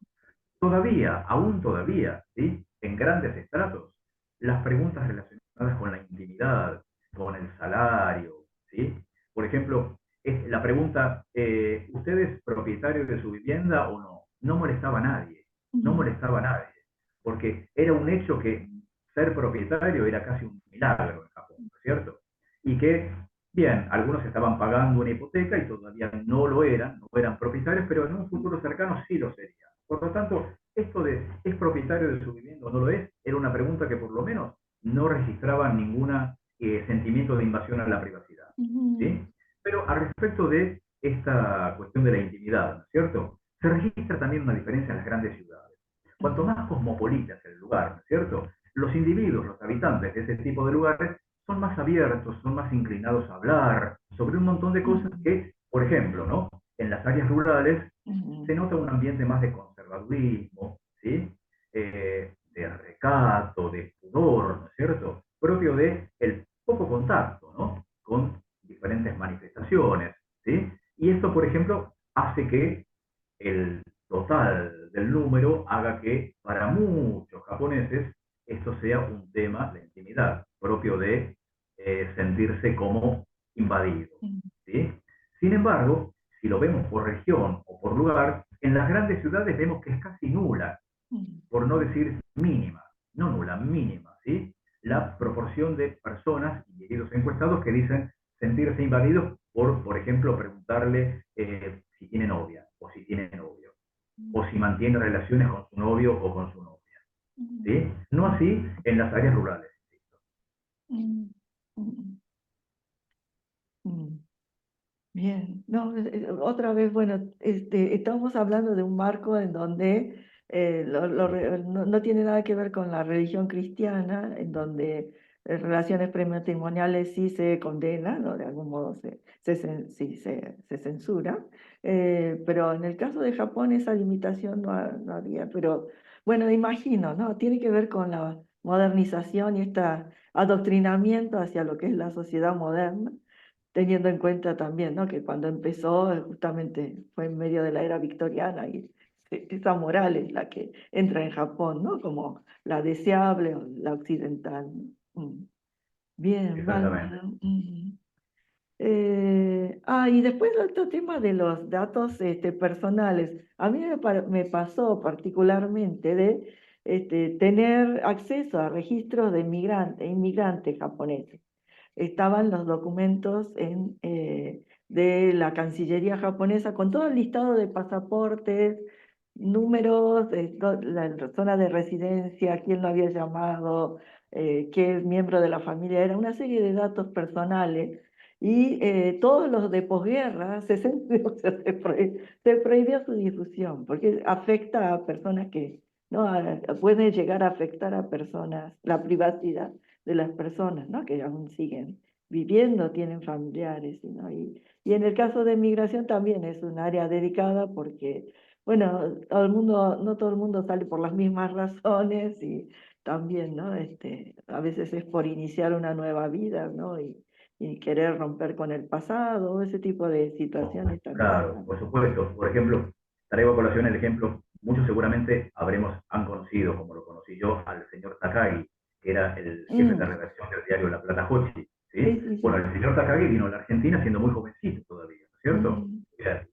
Todavía, aún todavía, ¿sí? En grandes estratos, las preguntas relacionadas con la intimidad, con el salario, ¿sí? Por ejemplo, la pregunta, ¿usted es propietario de su vivienda o no? No molestaba a nadie, no ujú. molestaba a nadie, porque era un hecho que ser propietario era casi un milagro en Japón, ¿no es cierto? Y que bien, algunos estaban pagando una hipoteca y todavía no lo eran, no eran propietarios, pero en un futuro cercano sí lo serían. Por lo tanto, esto de ¿es propietario de su vivienda o no lo es? Era una pregunta que por lo menos no registraba ningún sentimiento de invasión a la privacidad. Ujú, ¿Sí? Pero al respecto de esta cuestión de la intimidad, ¿no es cierto? Se registra también una diferencia en las grandes ciudades. Cuanto ujú, más cosmopolita es el lugar, ¿no es cierto? Los individuos, los habitantes de ese tipo de lugares son más abiertos, son más inclinados a hablar sobre un montón de cosas ujú, que, por ejemplo, ¿no? En las áreas rurales ujú, se nota un ambiente más de conservadurismo, ¿sí? De recato, de pudor, ¿no es cierto? Propio de el poco contacto, ¿no? Con diferentes manifestaciones, ¿sí? Y esto, por ejemplo, hace que el total del número haga que para muchos japoneses esto sea un tema, la intimidad, propio de sentirse como invadido. ¿Sí? Sin embargo, si lo vemos por región o por lugar, en las grandes ciudades vemos que es casi nula, ujú, por no decir mínima, no nula, mínima, ¿sí? ujú, La proporción de personas, individuos encuestados, que dicen sentirse invadidos por ejemplo, preguntarle si tiene novia o si tiene novio, o si mantiene relaciones con su novio o con su novia, ujú, ¿sí? No así en las áreas rurales, insisto. ujú, ujú, ujú. Bien, no, otra vez, bueno, estamos hablando de un marco en donde no tiene nada que ver con la religión cristiana, en donde relaciones prematrimoniales sí se condenan, ¿no? De algún modo sí se censura, pero en el caso de Japón esa limitación no había, pero bueno, imagino, ¿no? Tiene que ver con la modernización y este adoctrinamiento hacia lo que es la sociedad moderna, teniendo en cuenta también, ¿no? Que cuando empezó justamente fue en medio de la era victoriana y esa moral es la que entra en Japón, ¿no? Como la deseable o la occidental, ¿no? Bien, Exactamente. Bárbara. Y después el otro tema de los datos personales. A mí me pasó particularmente de tener acceso a registros de inmigrantes japoneses. Estaban los documentos de la Cancillería japonesa con todo el listado de pasaportes, números, la zona de residencia, quién lo había llamado, qué miembro de la familia era, una serie de datos personales. Y todos los de posguerra o sea, se prohibió su difusión porque afecta a personas que no puede llegar a afectar a personas, la privacidad de las personas, ¿no? Que aún siguen viviendo, tienen familiares, ¿no? Y en el caso de migración también es un área dedicada porque, bueno, no todo el mundo sale por las mismas razones y también, ¿no? A veces es por iniciar una nueva vida, ¿no? Y querer romper con el pasado, ese tipo de situaciones también Claro, están. por supuesto. Por ejemplo, traigo a colación el ejemplo, muchos seguramente han conocido, como lo conocí yo, al señor Takagi, que era el jefe de Mm, redacción del diario La Plata Hochi, sí, ¿sí? sí, Bueno, sí. el señor Takagi vino a la Argentina siendo muy jovencito todavía, ¿no es cierto? Mm, O sea,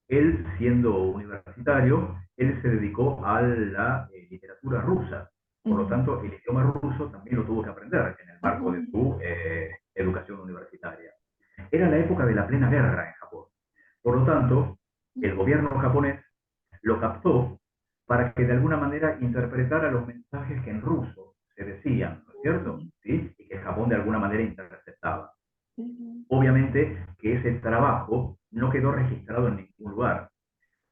él, siendo universitario, él se dedicó a la literatura rusa. Por lo mm, tanto, el idioma ruso también lo tuvo que aprender en el marco de mm, su educación universitaria. Era la época de la plena guerra en Japón. Por lo tanto, el mm, gobierno japonés lo captó para que de alguna manera interpretara los mensajes que en ruso se decían, ¿no es cierto? mm, ¿Sí? Y que Japón de alguna manera interceptaba. mm, Obviamente que ese trabajo no quedó registrado en ningún lugar.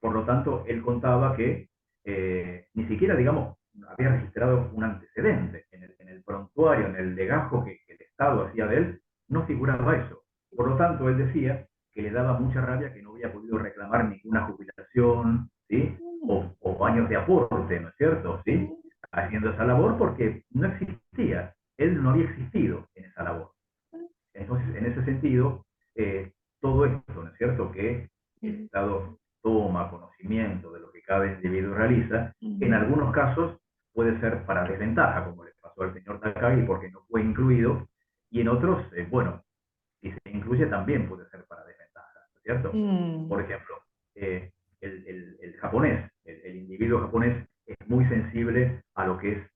Por lo tanto, él contaba que ni siquiera, digamos, había registrado un antecedente en el prontuario, en el legajo que el Estado hacía de él, no figuraba eso. Por lo tanto, él decía que le daba mucha rabia que no había podido reclamar ninguna jubilación, ¿sí? mm, O años de aporte, ¿no es cierto? ¿Sí? mm, Haciendo esa labor porque no existía, él no había existido en esa labor. Entonces, en ese sentido, todo esto, ¿no es cierto?, que el mm, Estado toma conocimiento de lo que cada individuo realiza, en mm, algunos casos puede ser para desventaja, como le pasó al señor Takagi, porque no fue incluido, y en otros, bueno, si se incluye también puede ser para desventaja, ¿no es cierto? mm, Por ejemplo, el japonés, el individuo japonés es muy sensible a lo que es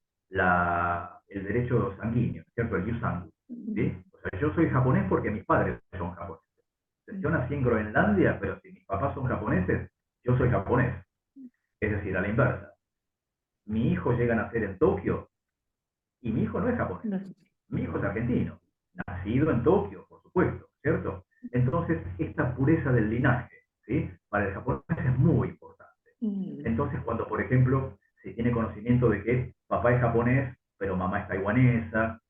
el derecho sanguíneo, ¿cierto? El yusangu, ¿sí? O sea, yo soy japonés porque mis padres son japoneses. Yo nací en Groenlandia, pero si mis papás son japoneses, yo soy japonés. Es decir, a la inversa. Mi hijo llega a nacer en Tokio y mi hijo no es japonés. No. Mi hijo es argentino, nacido en Tokio, por supuesto, ¿cierto? Entonces, esta pureza del linaje, ¿sí? Para el japonés es muy importante. Entonces, cuando, por ejemplo, se tiene conocimiento de que papá es japonés, pero mamá es taiwanesa,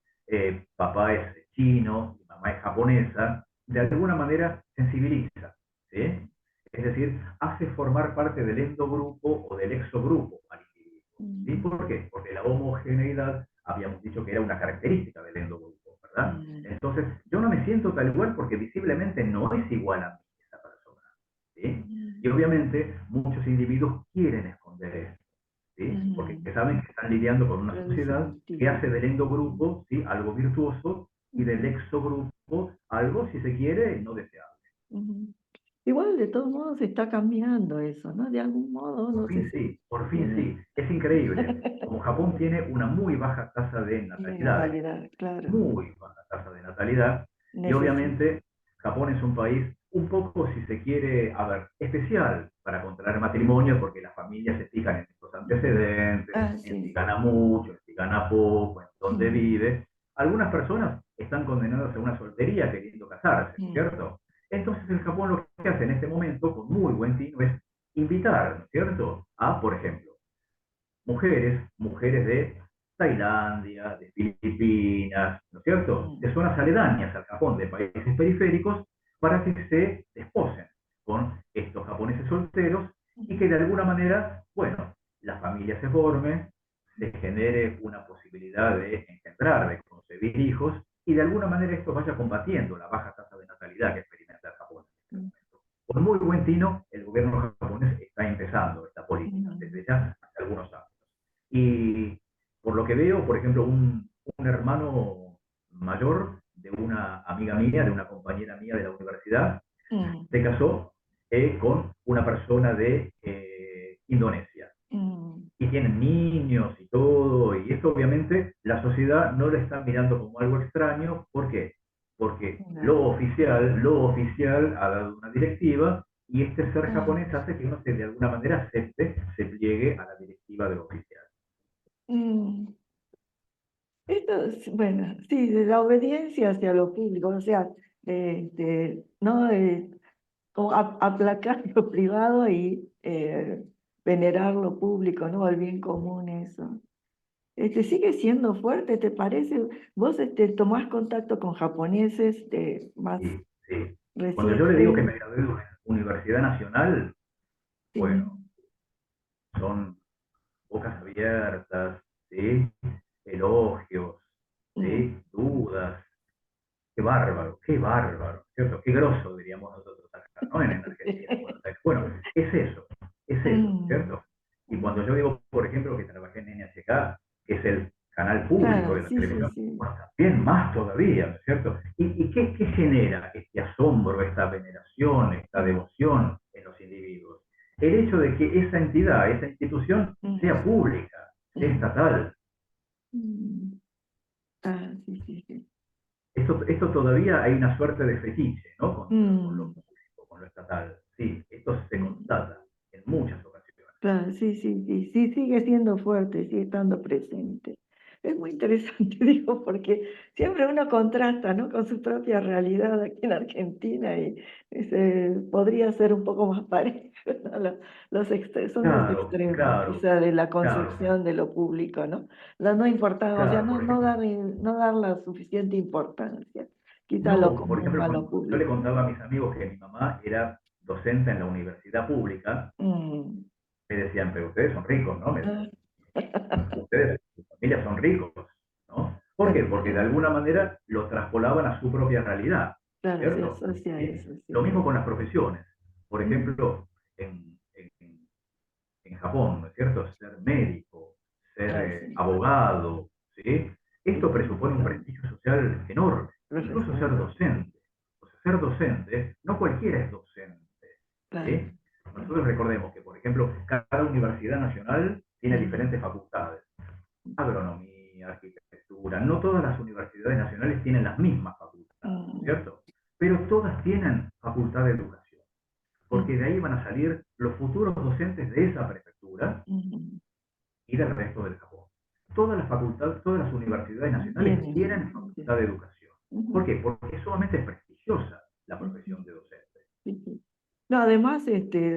papá es chino y mamá es japonesa, de alguna manera sensibiliza, ¿sí? Es decir, hace formar parte del endogrupo o del exogrupo al individuo. ¿Sí? ¿Por qué? Porque la homogeneidad, habíamos dicho que era una característica del endogrupo, ¿verdad? Entonces, yo no me siento tal igual porque visiblemente no es igual a mí esa persona, ¿sí? Y obviamente muchos individuos quieren esconder esto, ¿sí? Porque saben que están lidiando con una sociedad que hace del endogrupo, ¿sí? Algo virtuoso y del exogrupo algo, si se quiere, no deseable. Igual de todos modos está cambiando eso, ¿no? De algún modo, no sé si Por fin sí, es increíble. Como Japón tiene una muy baja tasa de de natalidad, natalidad, claro. muy baja tasa de natalidad, y Necesito. obviamente Japón es un país un poco, si se quiere, a ver, especial para contraer matrimonio, porque las familias se fijan en estos antecedentes, en si Sí. gana mucho, en si gana poco, en dónde vive. Algunas personas están condenadas a una soltería queriendo casarse, ¿cierto? Entonces el Japón lo que hace en este momento, con muy buen tino, es invitar, ¿cierto? A, por ejemplo, mujeres de Tailandia, de Filipinas, ¿no es cierto? De zonas aledañas al Japón, de países periféricos, para que se desposen con estos japoneses solteros y que de alguna manera, bueno, la familia se forme, se genere una posibilidad de engendrar, de concebir hijos, y de alguna manera esto vaya combatiendo la baja tasa de natalidad que experimenta el Japón en este momento. Con muy buen tino, el gobierno japonés está empezando esta política desde ya hace algunos años. Y por lo que veo, por ejemplo, un hermano mayor de una amiga mía, de una compañera mía de la universidad, se casó con una persona de Indonesia. Y tienen niños y todo, y esto obviamente la sociedad no lo está mirando como algo extraño. ¿Por qué? Porque lo oficial ha dado una directiva y este ser japonés hace que uno de alguna manera acepte, se pliegue a la directiva de lo oficial. Esto, bueno, sí, de la obediencia hacia lo público, o sea, no como aplacar lo privado y venerar lo público, ¿no? El bien común, eso. Sigue siendo fuerte, ¿te parece? ¿Vos tomás contacto con japoneses más Sí, sí. Cuando yo le digo que recientes? me gradué de una universidad nacional, Sí. bueno, son bocas abiertas, ¿sí? Elogios, ¿sí? Dudas. Qué bárbaro, ¿cierto? Qué grosso, diríamos nosotros acá, ¿no? En Argentina, en Buenos Aires. Bueno, es eso, ¿cierto? Y cuando yo digo, por ejemplo, que trabajé en NHK, que es el canal público Claro, de la sí, sí, televisión, sí. bueno, también más todavía, ¿no es cierto? ¿Y qué genera este asombro, esta veneración, esta devoción en los individuos? El hecho de que esa entidad, esa institución, sea pública, sea estatal. Sí, sí, sí. Esto todavía hay una suerte de fetiche, ¿no? Con lo Mm, público, con lo estatal. Sí, esto se mm. constata en muchas ocasiones. Claro, sí, sí, sí, sí, sigue siendo fuerte, sigue estando presente. Es muy interesante, digo, porque siempre uno contrasta, ¿no? Con su propia realidad aquí en Argentina y podría ser un poco más parejo, ¿no? Son los Claro, extremos, claro, quizá, de la claro. concepción de lo público, ¿no? No importar, o sea, Claro, por no dar la suficiente importancia, quizá a lo no, por común, ejemplo, a lo cuando yo le público. contaba a mis amigos que mi mamá era docente en la universidad pública, Mm. me decían, pero ustedes son ricos, ¿no? Me decían, Ah, ustedes, sus familias son ricos, ¿no? ¿Por qué? Porque de alguna manera lo traspolaban a su propia realidad, claro, se ¿cierto? asocia a ¿Sí? eso, Lo sí. mismo con las profesiones. Por Mm. ejemplo, en Japón, ¿no es cierto? Ser médico, ser Sí, abogado, ¿sí? sí, Esto sí, presupone un prestigio social enorme, incluso ser profesional, docente. O sea, ser docente, no cualquiera es docente, claro. ¿sí? Nosotros recordemos que, por ejemplo, cada universidad nacional tiene Mm, diferentes facultades: agronomía, arquitectura, todas las universidades nacionales tienen las mismas facultades, ¿cierto? Pero todas tienen facultad de educación, porque de ahí van a salir los futuros docentes de esa prefectura y del resto del Japón. Todas las facultades, todas las universidades nacionales tienen facultad de educación. ¿Por qué? Porque sumamente es prestigiosa la profesión de docente. No, además,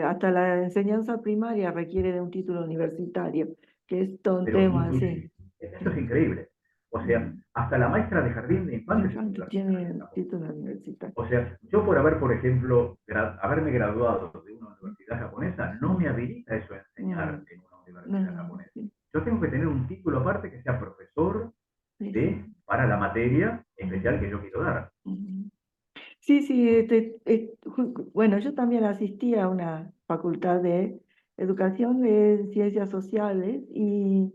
hasta la enseñanza primaria requiere de un título universitario, que es todo un Pero tema, sí. esto es increíble. O sea, hasta la maestra de jardín de infantes tiene título universitario. O sea, yo por haber, por ejemplo, haberme graduado de una universidad japonesa, no me habilita eso a enseñar en una universidad japonesa. Yo tengo que tener un título aparte que sea profesor para la materia especial que yo quiero dar. Sí, sí, bueno, yo también asistí a una facultad de educación de ciencias sociales y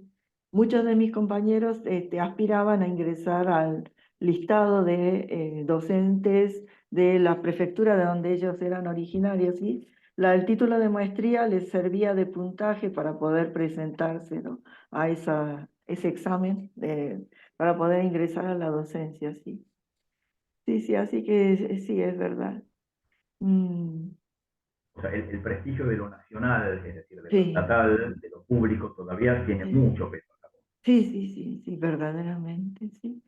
muchos de mis compañeros aspiraban a ingresar al listado de docentes de la prefectura de donde ellos eran originarios, y el título de maestría les servía de puntaje para poder presentarse, ¿no?, a ese examen para poder ingresar a la docencia, sí. Sí, sí, así que sí, es verdad. O sea, el prestigio de lo nacional, es decir, de lo Sí, estatal, de lo público, todavía tiene mucho peso en Japón. sí, sí, sí, sí, verdaderamente, sí.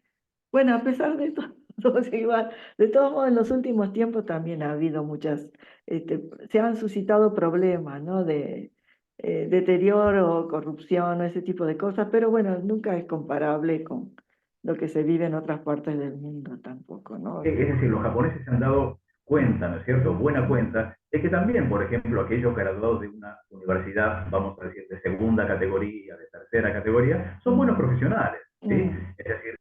Bueno, a pesar de todo, igual, de todos modos, en los últimos tiempos también ha habido se han suscitado problemas, ¿no?, de deterioro, corrupción, ese tipo de cosas, pero bueno, nunca es comparable con lo que se vive en otras partes del mundo tampoco, ¿no? Es decir, los japoneses se han dado cuenta, ¿no es cierto?, buena cuenta, de que también, por ejemplo, aquellos graduados de una universidad, vamos a decir, de segunda categoría, de tercera categoría, son buenos profesionales, ¿sí? Es decir,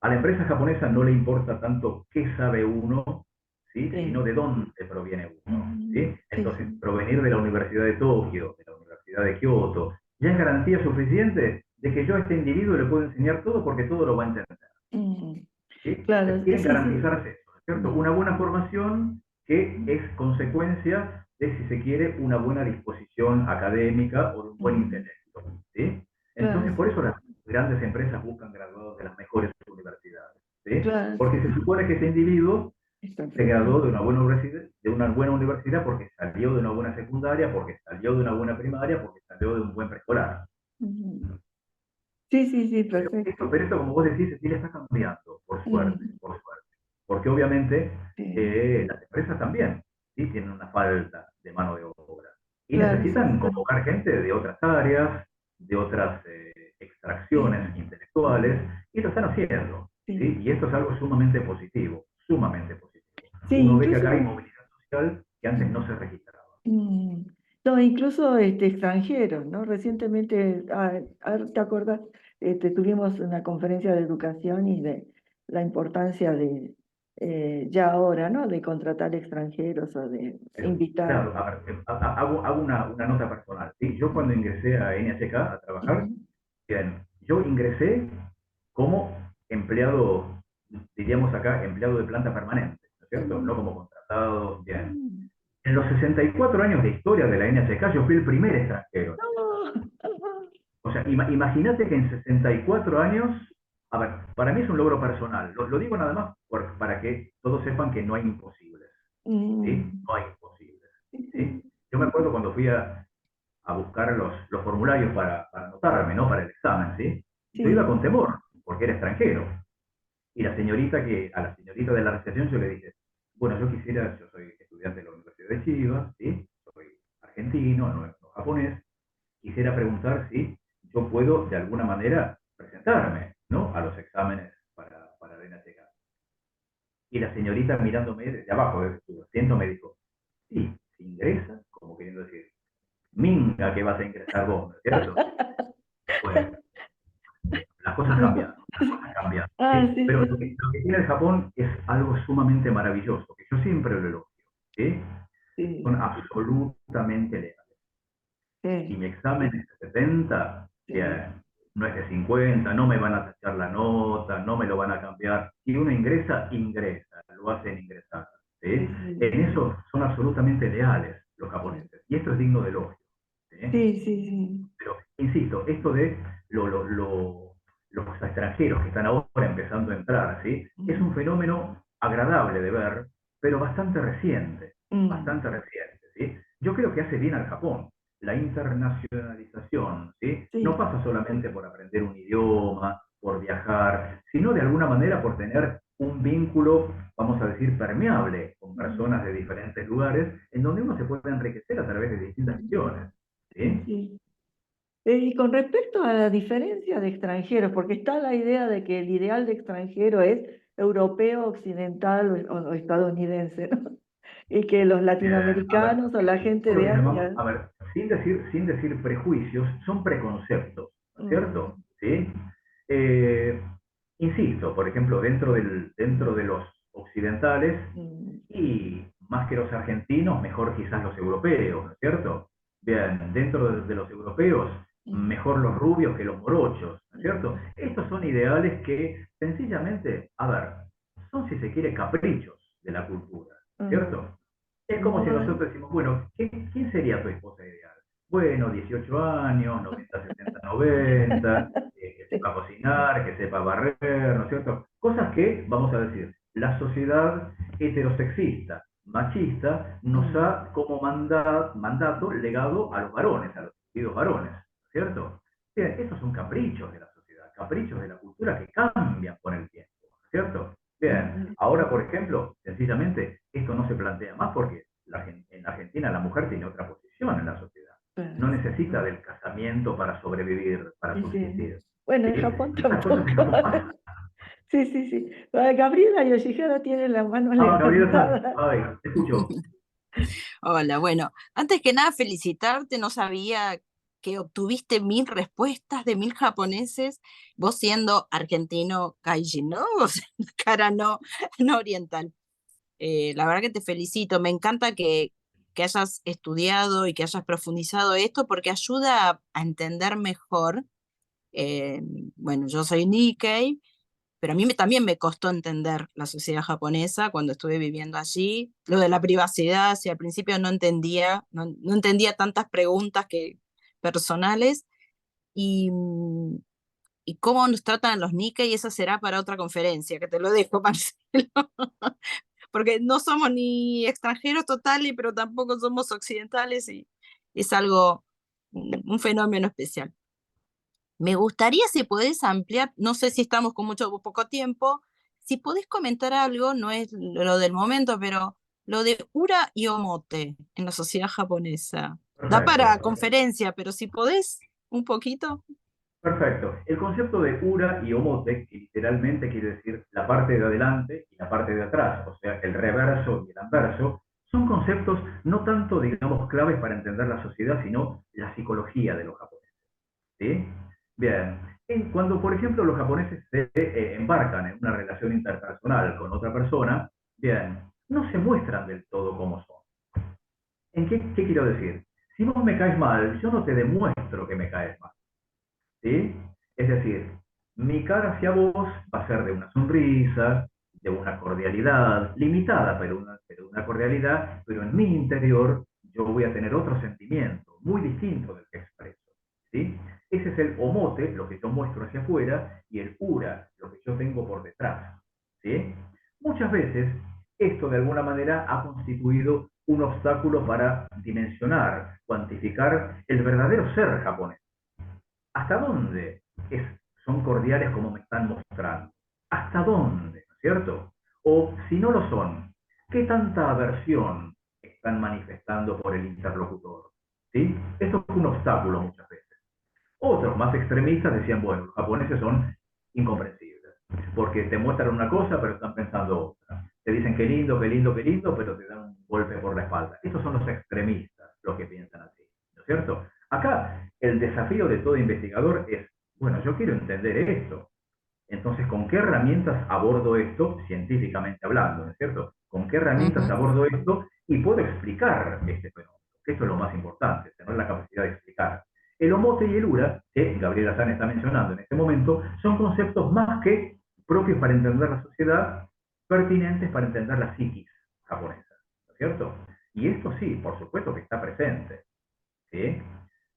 a la empresa japonesa no le importa tanto qué sabe uno, ¿sí?, sino de dónde proviene uno, ¿sí? Entonces, provenir de la Universidad de Tokio, de la Universidad de Kioto, ya es garantía suficiente de que yo a este individuo le puedo enseñar todo porque todo lo va a entender. ¿Sí? Claro, Quieren sí, garantizarse eso, ¿cierto? Una buena formación que es consecuencia de, si se quiere, una buena disposición académica o de un buen intelecto, ¿sí? Entonces, por eso las grandes empresas buscan graduados de las mejores universidades, ¿sí? Porque se supone que ese individuo se graduó de una buena universidad porque salió de una buena secundaria, porque salió de una buena primaria, porque salió de un buen preescolar. Sí, sí, sí, perfecto. Pero esto, como vos decís, sí le está cambiando, por suerte, porque obviamente las empresas también, ¿sí?, tienen una falta de mano de obra y necesitan convocar gente de otras áreas, de otras extracciones intelectuales, y lo están haciendo, ¿sí? Y esto es algo sumamente positivo, sumamente positivo. Sí, Uno ve que acá hay movilidad social que antes no se registraba. No, incluso extranjeros, ¿no? Recientemente, ¿te acuerdas? Tuvimos una conferencia de educación y de la importancia de, ya ahora, ¿no?, de contratar extranjeros o de invitar. Claro, a ver, hago una nota personal, ¿sí? Yo cuando ingresé a NHK a trabajar, bien, yo ingresé como empleado, diríamos acá, empleado de planta permanente, ¿no es cierto? No como contratado, bien. En los 64 años de historia de la NHK, yo fui el primer extranjero. O sea, imagínate que en 64 años, a ver, para mí es un logro personal. Lo digo nada más para que todos sepan que no hay imposibles, ¿sí? No hay imposibles, ¿sí? Yo me acuerdo cuando fui a buscar los formularios para anotarme, ¿no?, para el examen, ¿sí? Yo iba con temor, porque era extranjero. Y a la señorita de la recepción yo le dije, bueno, yo soy estudiante de la Universidad de Chiba, ¿sí?, soy argentino, no japonés, quisiera preguntar si yo puedo de alguna manera presentarme, ¿no?, a los exámenes para DNHK. Y la señorita, mirándome desde abajo de su asiento, me dijo, sí, si ingresa, como queriendo decir, minga que vas a ingresar vos, ¿no es cierto? Bueno, las cosas cambian, ¿sí? Pero lo que tiene el Japón es algo sumamente maravilloso, que yo siempre lo elogio, ¿sí? Son absolutamente legales. Si mi examen es de 70, bien, no es de 50, no me van a tachar la nota, no me lo van a cambiar. Si uno ingresa, lo hacen ingresar, ¿sí? En eso son absolutamente leales los japoneses, y esto es digno de elogio, ¿sí? Pero, insisto, esto de los extranjeros que están ahora empezando a entrar, ¿sí? Es un fenómeno agradable de ver, pero bastante reciente, ¿sí? Yo creo que hace bien al Japón. La internacionalización, ¿sí? No Sí. pasa solamente por aprender un idioma, por viajar, sino de alguna manera por tener un vínculo, vamos a decir, permeable con personas de diferentes lugares, en donde uno se puede enriquecer a través de distintas visiones, ¿sí? Sí. Y con respecto a la diferencia de extranjeros, porque está la idea de que el ideal de extranjero es europeo, occidental o estadounidense, ¿no? Y que los A ver, latinoamericanos o la gente eso lo de que llamamos, Asia. a ver, sin decir prejuicios, son preconceptos, ¿no es cierto? ¿Sí? Eh, Insisto, por ejemplo, dentro de los occidentales, Mm, y más que los argentinos, mejor quizás los europeos, ¿no es cierto? Bien, dentro de los europeos, mm, mejor los rubios que los morochos, ¿no es cierto? mm, Estos son ideales que sencillamente, a ver, son si se quiere caprichos de la cultura, ¿no es mm. cierto? Es como si Moda. nosotros decimos, bueno, ¿quién sería tu esposa ideal? Bueno, 18 años, 90, 60, 90, que sepa cocinar, que sepa barrer, ¿no es cierto? Cosas que, vamos a decir, la sociedad heterosexista, machista, nos Mm, ha como mandato legado a los varones, a los queridos varones, ¿no es cierto? Bien, estos son caprichos de la sociedad, caprichos de la cultura que cambian con el tiempo, ¿no es cierto? Bien, mm, ahora, por ejemplo, sencillamente, esto no se plantea más porque en Argentina la mujer tiene otra posición en la sociedad. No claro. necesita del casamiento para sobrevivir, para Sí, sí. subsistir. Bueno, en ¿Sí? Japón Estas cosas tampoco. en Japón pasan. Sí, sí, sí. Gabriela Yoshihara tiene la mano Ah, Gabriela Sánchez, levantada. ay, te escucho. Hola, bueno, antes que nada felicitarte, no sabía que obtuviste 1000 respuestas de 1000 japoneses, vos siendo argentino kaijin, ¿no? O sea, cara no oriental. La verdad que te felicito, me encanta que hayas estudiado y que hayas profundizado esto porque ayuda a entender mejor. eh, bueno, yo soy Nikkei, pero a mí también me costó entender la sociedad japonesa cuando estuve viviendo allí. Lo de la privacidad, si al principio no entendía tantas preguntas personales y, y cómo nos tratan los Nikkei, esa será para otra conferencia, que te lo dejo, Marcelo, porque no somos ni extranjeros totales, pero tampoco somos occidentales y es algo, un fenómeno especial. Me gustaría si podés ampliar, no sé si estamos con mucho o poco tiempo, si podés comentar algo, no es lo del momento, pero lo de Ura y Omote en la sociedad japonesa. Da Perfecto, para conferencia, pero si podés un poquito. perfecto. El concepto de ura y omote, que literalmente quiere decir la parte de adelante y la parte de atrás, o sea, el reverso y el anverso, son conceptos no tanto, digamos, claves para entender la sociedad, sino la psicología de los japoneses. ¿Sí? Bien. Cuando, por ejemplo, los japoneses se embarcan en una relación interpersonal con otra persona, bien, no se muestran del todo como son. ¿Qué quiero decir? Si vos me caes mal, yo no te demuestro que me caes mal. ¿Sí? Es decir, mi cara hacia vos va a ser de una sonrisa, de una cordialidad, limitada, pero una cordialidad, pero en mi interior yo voy a tener otro sentimiento, muy distinto del que expreso. ¿Sí? Ese es el omote, lo que yo muestro hacia afuera, y el ura, lo que yo tengo por detrás. ¿Sí? Muchas veces esto de alguna manera ha constituido un obstáculo para dimensionar, cuantificar el verdadero ser japonés. ¿Hasta dónde son cordiales como me están mostrando? ¿Hasta dónde? ¿No es cierto? O si no lo son, ¿qué tanta aversión están manifestando por el interlocutor? ¿Sí? Esto es un obstáculo muchas veces. Otros más extremistas decían, bueno, los japoneses son incomprensibles, porque te muestran una cosa, pero están pensando otra. Te dicen qué lindo, qué lindo, qué lindo, pero te dan un golpe por la espalda. Estos son los extremistas, los que piensan así, ¿no es cierto? Acá el desafío de todo investigador es, bueno, yo quiero entender esto. Entonces, ¿con qué herramientas abordo esto, científicamente hablando, ¿no es cierto? ¿Con qué herramientas Ujú. abordo esto y puedo explicar este fenómeno? Esto es lo más importante, tener la capacidad de explicar. El omote y el ura, que Gabriela San está mencionando en este momento, son conceptos más que propios para entender la sociedad, pertinentes para entender la psiquis japonesa, ¿no es cierto? Y esto sí, por supuesto que está presente. ¿Sí?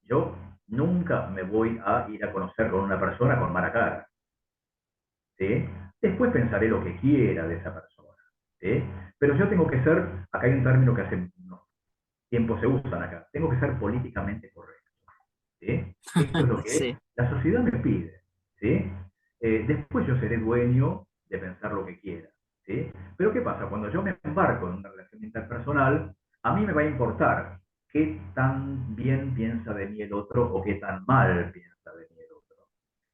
Yo nunca me voy a ir a conocer con una persona con mala cara. ¿Sí? Después pensaré lo que quiera de esa persona, ¿sí? Pero yo tengo que ser, acá hay un término que hace unos tiempos se usan acá, tengo que ser políticamente correcto, ¿sí? Esto es lo que Sí, la sociedad me pide, ¿sí? Después yo seré dueño de pensar lo que quiera, ¿sí? Pero ¿qué pasa? Cuando yo me embarco en una relación interpersonal, a mí me va a importar qué tan bien piensa de mí el otro o qué tan mal piensa de mí el otro.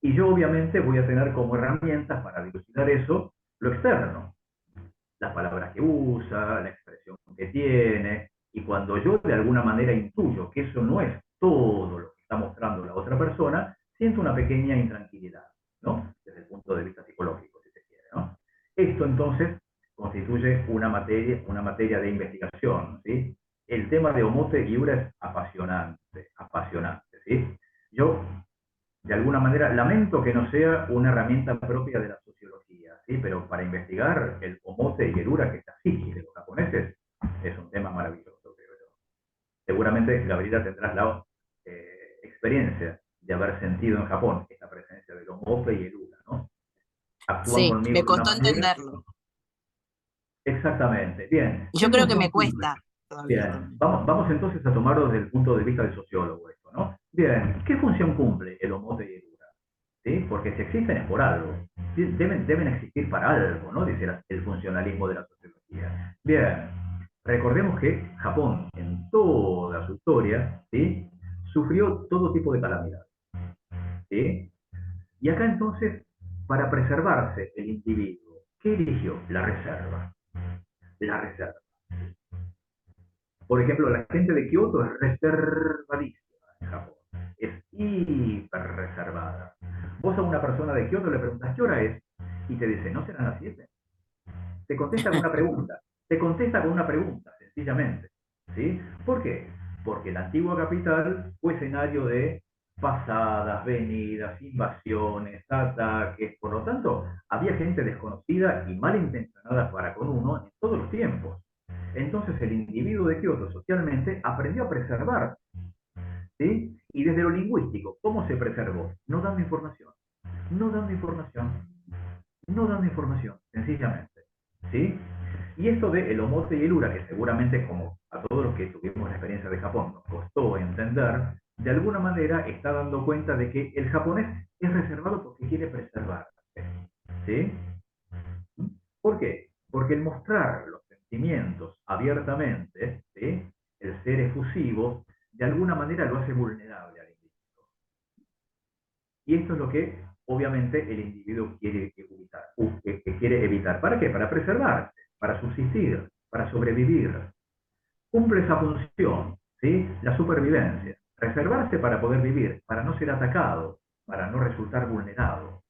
Y yo obviamente voy a tener como herramientas para dilucidar eso lo externo, las palabras que usa, la expresión que tiene, y cuando yo de alguna manera intuyo que eso no es todo lo que está mostrando la otra persona, siento una pequeña intranquilidad, ¿no? Desde el punto de vista psicológico, si se quiere, ¿no? Esto entonces constituye una materia de investigación, ¿sí? El tema de Omote Giura es apasionante, apasionante, ¿sí? Yo de alguna manera, lamento que no sea una herramienta propia de la sociología, ¿sí? Pero para investigar el omote y el ura, que es la psiquis de los japoneses, es un tema maravilloso, creo yo. Seguramente, Gabriela, tendrás la experiencia de haber sentido en Japón esta presencia del omote y el ura, ¿no? Actúan sí, conmigo me de una costó manera. entenderlo. Exactamente, bien. Y yo ¿Qué creo que función me cumple? cuesta todavía Bien, también. vamos entonces a tomarlo desde el punto de vista del sociólogo esto, ¿no? Bien, ¿qué función cumple el omote y el ura? ¿Sí? Porque si existen es por algo. ¿Sí? Deben existir para algo, ¿no? Dice el funcionalismo de la sociología. Bien, recordemos que Japón, en toda su historia, ¿sí? Sufrió todo tipo de calamidades. ¿Sí? Y acá entonces, para preservarse el individuo, ¿qué eligió? La reserva. La reserva. Por ejemplo, la gente de Kioto es reservadísima en Japón. Es hiper reservada. Vos a una persona de Kioto le preguntas qué hora es y te dice, no serán las 7. Te contesta con una pregunta. Te contesta con una pregunta, sencillamente. ¿Sí? ¿Por qué? Porque la antigua capital fue escenario de pasadas, venidas, invasiones, ataques. Por lo tanto, había gente desconocida y malintencionada para con uno en todos los tiempos. Entonces el individuo de Kioto socialmente aprendió a preservar, ¿sí? Y desde lo lingüístico, ¿cómo se preservó? No dando información, no dando información, no dando información, sencillamente, ¿sí? Y esto de el omote y el ura, que seguramente como a todos los que tuvimos la experiencia de Japón nos costó entender, de alguna manera está dando cuenta de que el japonés es reservado porque quiere preservarse, ¿sí? ¿Por qué? Porque el mostrar los sentimientos abiertamente, ¿sí? El ser efusivo, de alguna manera lo hace vulnerable al individuo. Y esto es lo que obviamente el individuo quiere evitar. Quiere evitar. ¿Para qué? Para preservarse, para subsistir, para sobrevivir. Cumple esa función, ¿sí? La supervivencia. Reservarse para poder vivir, para no ser atacado, para no resultar vulnerado.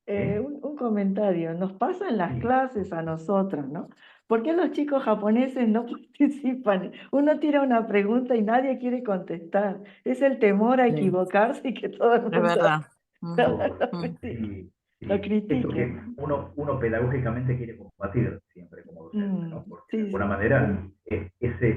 ¿Sí? Un comentario, nos pasa en las Sí. clases a nosotros, ¿no? ¿Por qué los chicos japoneses no participan? Uno tira una pregunta y nadie quiere contestar. Es el temor a Sí, equivocarse y que todo el es mundo verdad. Mm, mm. Sí, lo sí. Esto critique. que uno pedagógicamente quiere combatir siempre como docente, ¿no? Porque de Sí, alguna sí, manera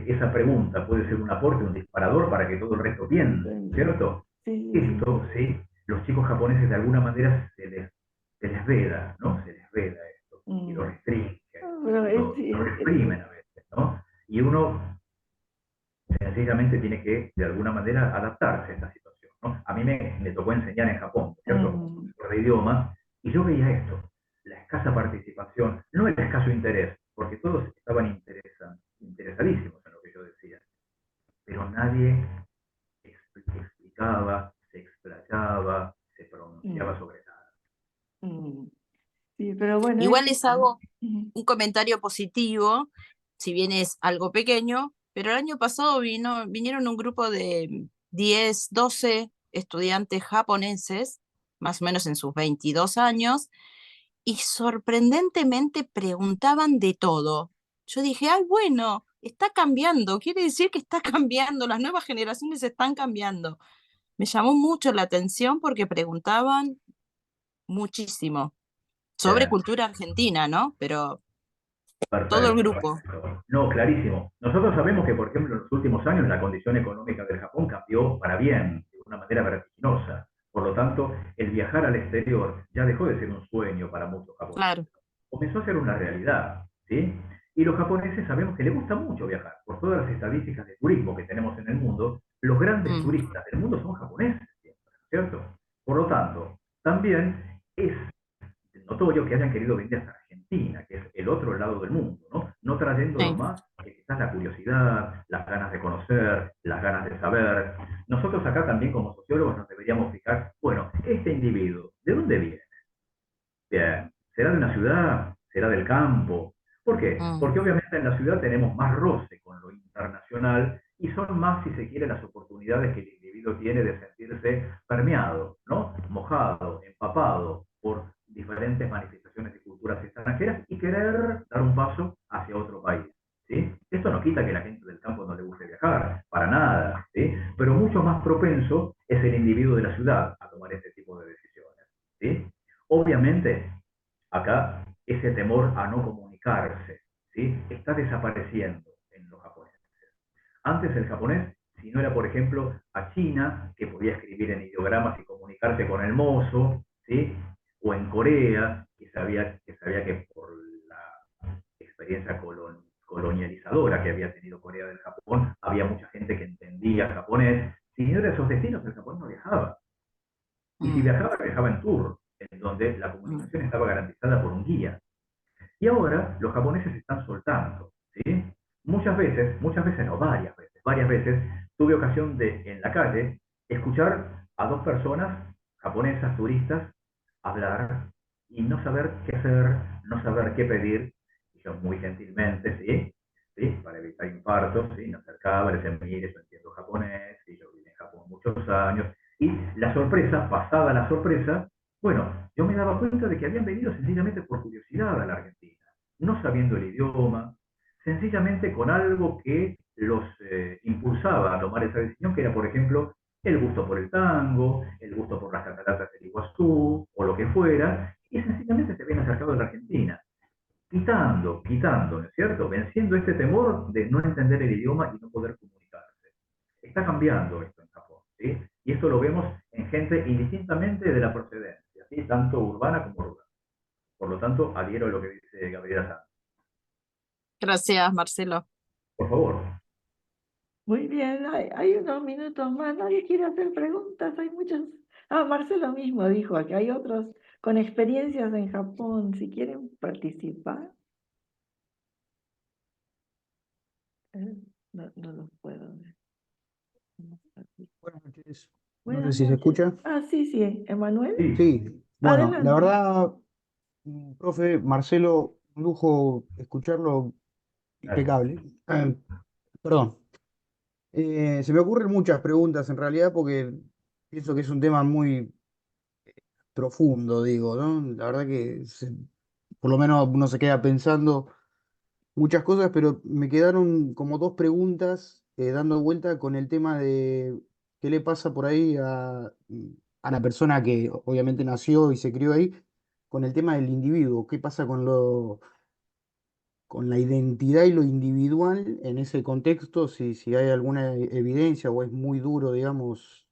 esa pregunta puede ser un aporte, un disparador para que todo el resto piense, ¿cierto? sí, sí. Esto, sí, los chicos japoneses de alguna manera se les veda, ¿no? Se les veda esto y lo Mm. restringen, Pero lo reprimen a veces, ¿no? Y uno sencillamente tiene que, de alguna manera, adaptarse a esta situación, ¿no? A mí me tocó enseñar en Japón, ¿cierto? Como profesor de idiomas, y yo veía esto, la escasa participación, no el escaso interés, porque todos estaban interesadísimos en lo que yo decía, pero nadie explicaba, se explayaba, se pronunciaba mm, sobre nada. mm. Sí, pero bueno, Igual eso. les hago un comentario positivo, si bien es algo pequeño, pero el año pasado vinieron un grupo de 10, 12 estudiantes japoneses, más o menos en sus 22 años, y sorprendentemente preguntaban de todo. Yo dije, ay, bueno, está cambiando, quiere decir que está cambiando, las nuevas generaciones están cambiando. Me llamó mucho la atención porque preguntaban muchísimo sobre Bien, cultura argentina, ¿no? Pero todo el perfecto, grupo. perfecto. No, clarísimo. Nosotros sabemos que, por ejemplo, en los últimos años la condición económica del Japón cambió para bien, de una manera vertiginosa. Por lo tanto, el viajar al exterior ya dejó de ser un sueño para muchos japoneses. claro. Comenzó a ser una realidad, ¿sí? Y los japoneses sabemos que les gusta mucho viajar. Por todas las estadísticas de turismo que tenemos en el mundo, los grandes Mm, turistas del mundo son japoneses, ¿cierto? Por lo tanto, también es notorio que hayan querido venir hasta Argentina, que es el otro lado del mundo, ¿no? No trayéndonos sí. más que quizás la curiosidad, las ganas de conocer, las ganas de saber. Nosotros acá también como sociólogos nos deberíamos fijar, bueno, este individuo, ¿de dónde viene? Bien, ¿será de una ciudad? ¿Será del campo? ¿Por qué? Mm, Porque obviamente en la ciudad tenemos más roce con lo internacional y son más, si se quiere, las oportunidades que el individuo tiene de sentirse permeado, ¿no? Mojado, empapado por diferentes manifestaciones de culturas extranjeras y querer dar un paso hacia otro país. ¿Sí? Esto no quita que la gente del campo no le guste viajar, para nada, ¿sí? Pero mucho más propenso es el individuo de la ciudad a tomar este tipo de decisiones. ¿Sí? Obviamente, acá ese temor a no comunicarse, ¿sí? Está desapareciendo en los japoneses. Antes el japonés, si no era, por ejemplo, a China, que podía escribir en ideogramas y comunicarse con el mozo, ¿sí? O en Corea, que sabía que por la experiencia colonializadora que había tenido Corea del Japón, había mucha gente que entendía japonés. Si no era esos destinos, el japonés no viajaba. Y si mm, viajaba, viajaba en tour, en donde la mm, comunicación estaba garantizada por un guía. Y ahora los japoneses se están soltando, ¿sí? Muchas veces no, varias veces, tuve ocasión de, en la calle, escuchar a dos personas japonesas, turistas, hablar y no saber qué hacer, no saber qué pedir. Y yo muy gentilmente, ¿sí? ¿Sí? Para evitar infartos, ¿sí? Me acercaba, le decía, mire, yo entiendo japonés, y yo viví en Japón muchos años. Y la sorpresa, pasada la sorpresa, bueno, yo me daba cuenta de que habían venido sencillamente por curiosidad a la Argentina, no sabiendo el idioma, sencillamente con algo que los impulsaba a tomar esa decisión, que era, por ejemplo, el gusto por el tango, el gusto por las cataratas del Iguazú, o lo que fuera, y sencillamente se habían acercado a la Argentina, quitando, ¿no es cierto? Venciendo este temor de no entender el idioma y no poder comunicarse. Está cambiando esto en Japón, ¿sí? Y esto lo vemos en gente indistintamente de la procedencia, ¿sí? Tanto urbana como rural. Por lo tanto, adhiero a lo que dice Gabriela Sanz. gracias, Marcelo. Por favor. Muy bien, hay unos minutos más. Nadie quiere hacer preguntas, hay muchos. Ah, Marcelo mismo dijo que hay otros con experiencias en Japón, si quieren participar. No los puedo ver. Buenas noches. No sé Buenas si se noches. escucha. Ah, sí, sí, Emanuel. Sí, Sí, bueno, la Adelante. verdad, profe Marcelo, un lujo escucharlo gracias. impecable. Perdón. Se me ocurren muchas preguntas en realidad porque pienso que es un tema muy profundo, digo, ¿no? La verdad que por lo menos uno se queda pensando muchas cosas, pero me quedaron como dos preguntas dando vuelta con el tema de qué le pasa por ahí a la persona que obviamente nació y se crió ahí, con el tema del individuo, qué pasa con la identidad y lo individual en ese contexto, si hay alguna evidencia o es muy duro, digamos,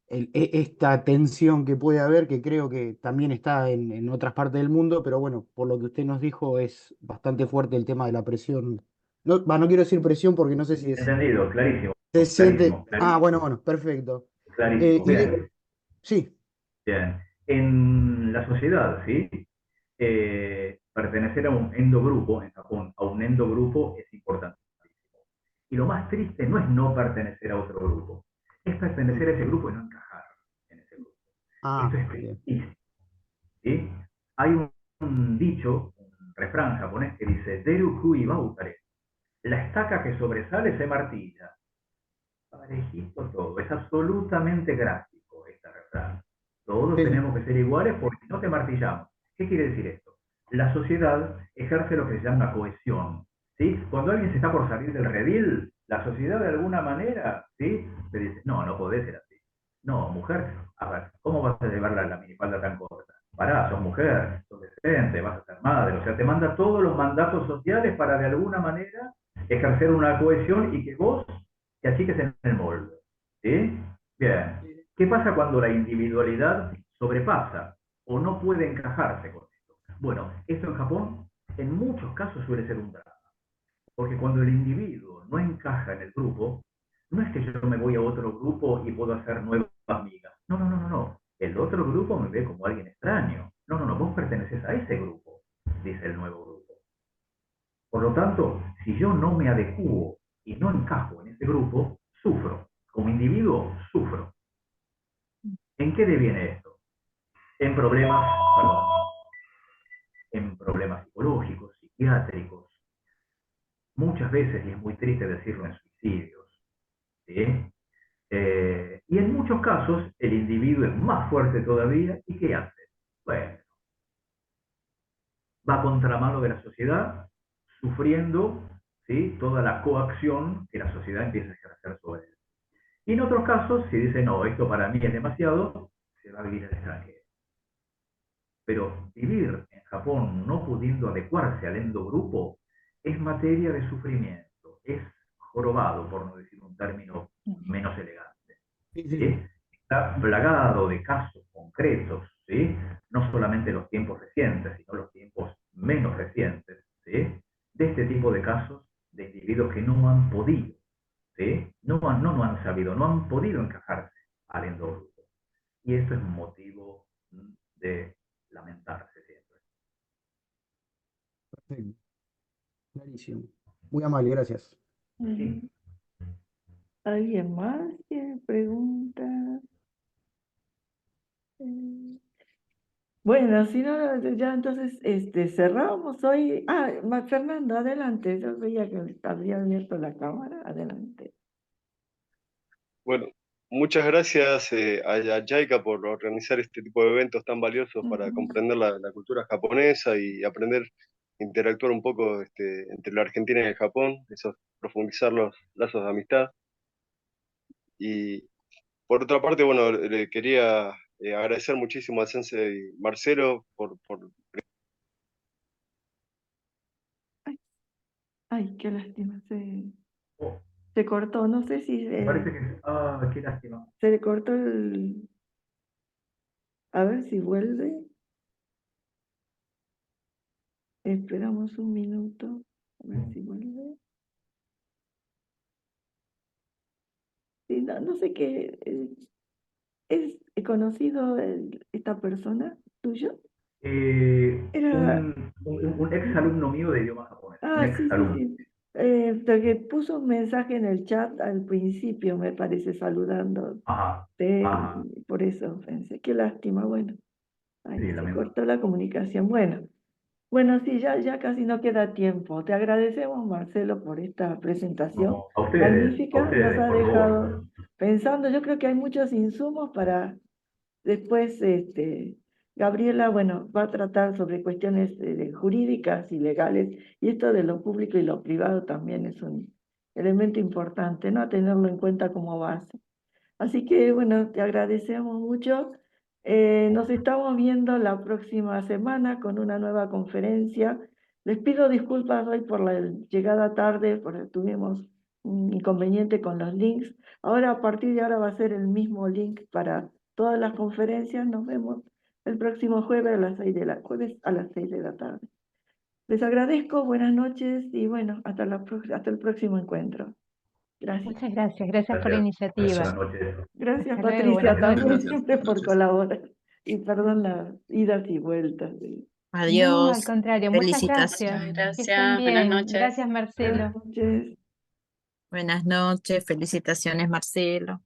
esta tensión que puede haber, que creo que también está en otras partes del mundo, pero bueno, por lo que usted nos dijo, es bastante fuerte el tema de la presión. No, no quiero decir presión porque no sé si Entendido, clarísimo, se siente. clarísimo, Ah, clarísimo, bueno, perfecto. clarísimo. Y Bien, sí, bien. En la sociedad, ¿sí? Pertenecer a un endogrupo en Japón, a un endogrupo es importante. Y lo más triste no es no pertenecer a otro grupo, es mm, pertenecer a ese grupo y no encajar en ese grupo. Esto ah, es bien. tristísimo, ¿sí? Hay un dicho, un refrán japonés que dice, Deru kui bautare, la estaca que sobresale se martilla. Parejito todo, es absolutamente gráfico este refrán. Todos Sí, sí, tenemos que ser iguales porque no te martillamos. ¿Qué quiere decir esto? La sociedad ejerce lo que se llama cohesión. ¿Sí? Cuando alguien se está por salir del redil, la sociedad de alguna manera, ¿sí? Le dice, no, no podés ser así. No, mujer, a ver, ¿cómo vas a llevar la minifalda tan corta? Pará, sos mujer, sos decente, vas a ser madre. O sea, te manda todos los mandatos sociales para de alguna manera ejercer una cohesión y que vos te achiques en el molde. ¿Sí? Bien. ¿Qué pasa cuando la individualidad sobrepasa o no puede encajarse con esto? Bueno, esto en Japón en muchos casos suele ser un drama, porque cuando el individuo no encaja en el grupo, no es que yo me voy a otro grupo y puedo hacer nuevas amigas. No, no, no, no, no. El otro grupo me ve como alguien extraño. No, no, no, vos perteneces a ese grupo, dice el nuevo grupo. Por lo tanto, si yo no me adecuo y no encajo en ese grupo, sufro. Como individuo, sufro. ¿En qué deviene esto? En problemas, perdón, en problemas psicológicos, psiquiátricos, muchas veces, y es muy triste decirlo, en suicidios. ¿Sí? Y en muchos casos el individuo es más fuerte todavía, ¿y qué hace? Bueno, va a contramano de la sociedad, sufriendo, ¿sí?, toda la coacción que la sociedad empieza a ejercer sobre él. Y en otros casos, si dice, no, esto para mí es demasiado, se va a vivir al extranjero. Pero vivir en Japón no pudiendo adecuarse al endogrupo es materia de sufrimiento, es jorobado, por no decir un término menos elegante. Sí, ¿Sí? sí. Está plagado de casos concretos, ¿sí? No solamente los tiempos recientes, sino los tiempos menos recientes, ¿sí?, de este tipo de casos de individuos que no han podido, ¿sí?, no han sabido, no han podido encajarse al endogrupo. Y esto es motivo de lamentarse siempre. Perfecto. Clarísimo. Muy amable, gracias. Sí. ¿Alguien más tiene preguntas? Bueno, si no, ya entonces cerramos hoy. Fernando, adelante. Yo veía que había abierto la cámara. Adelante. Bueno, muchas gracias a JICA por organizar este tipo de eventos tan valiosos para comprender la cultura japonesa y aprender, interactuar un poco entre la Argentina y el Japón, profundizar los lazos de amistad. Y por otra parte, bueno, le quería agradecer muchísimo al Sensei Marcelo por Ay, qué lástima. Oh, Se cortó. No sé si me parece que... qué lástima. se le cortó el... A ver si vuelve. Esperamos un minuto. A ver si vuelve. Sí, no sé qué. ¿Es conocido esta persona tuyo? Era... Un ex alumno mío de idioma japonés, un ex Sí, sí, alumno. sí. Porque puso un mensaje en el chat al principio, me parece, saludándote. Ajá, ajá. Y por eso pensé, qué lástima. Bueno, ahí Sí, se lamento. cortó la comunicación. Bueno, sí, ya casi no queda tiempo. Te agradecemos, Marcelo, por esta presentación No, a magnífica. Nos ustedes, ha por dejado favor. pensando. Yo creo que hay muchos insumos para después, Gabriela, bueno, va a tratar sobre cuestiones jurídicas y legales, y esto de lo público y lo privado también es un elemento importante, ¿no? Tenerlo en cuenta como base. Así que, bueno, te agradecemos mucho. Nos estamos viendo la próxima semana con una nueva conferencia. Les pido disculpas hoy por la llegada tarde, porque tuvimos un inconveniente con los links. Ahora, a partir de ahora, va a ser el mismo link para todas las conferencias. Nos vemos el próximo jueves a las 6 de la tarde. Les agradezco, buenas noches y bueno, hasta el próximo encuentro. Gracias. Muchas gracias, gracias por la Gracias. iniciativa. Buenas noches. Gracias, Hasta luego, Patricia, buenas también noches. siempre por colaborar. Y perdón las idas y vueltas. No, al Adiós. contrario, muchas gracias. Felicitaciones. Que estén Gracias, buenas bien. noches. Gracias, Marcelo. Buenas noches. Buenas noches. Felicitaciones, Marcelo.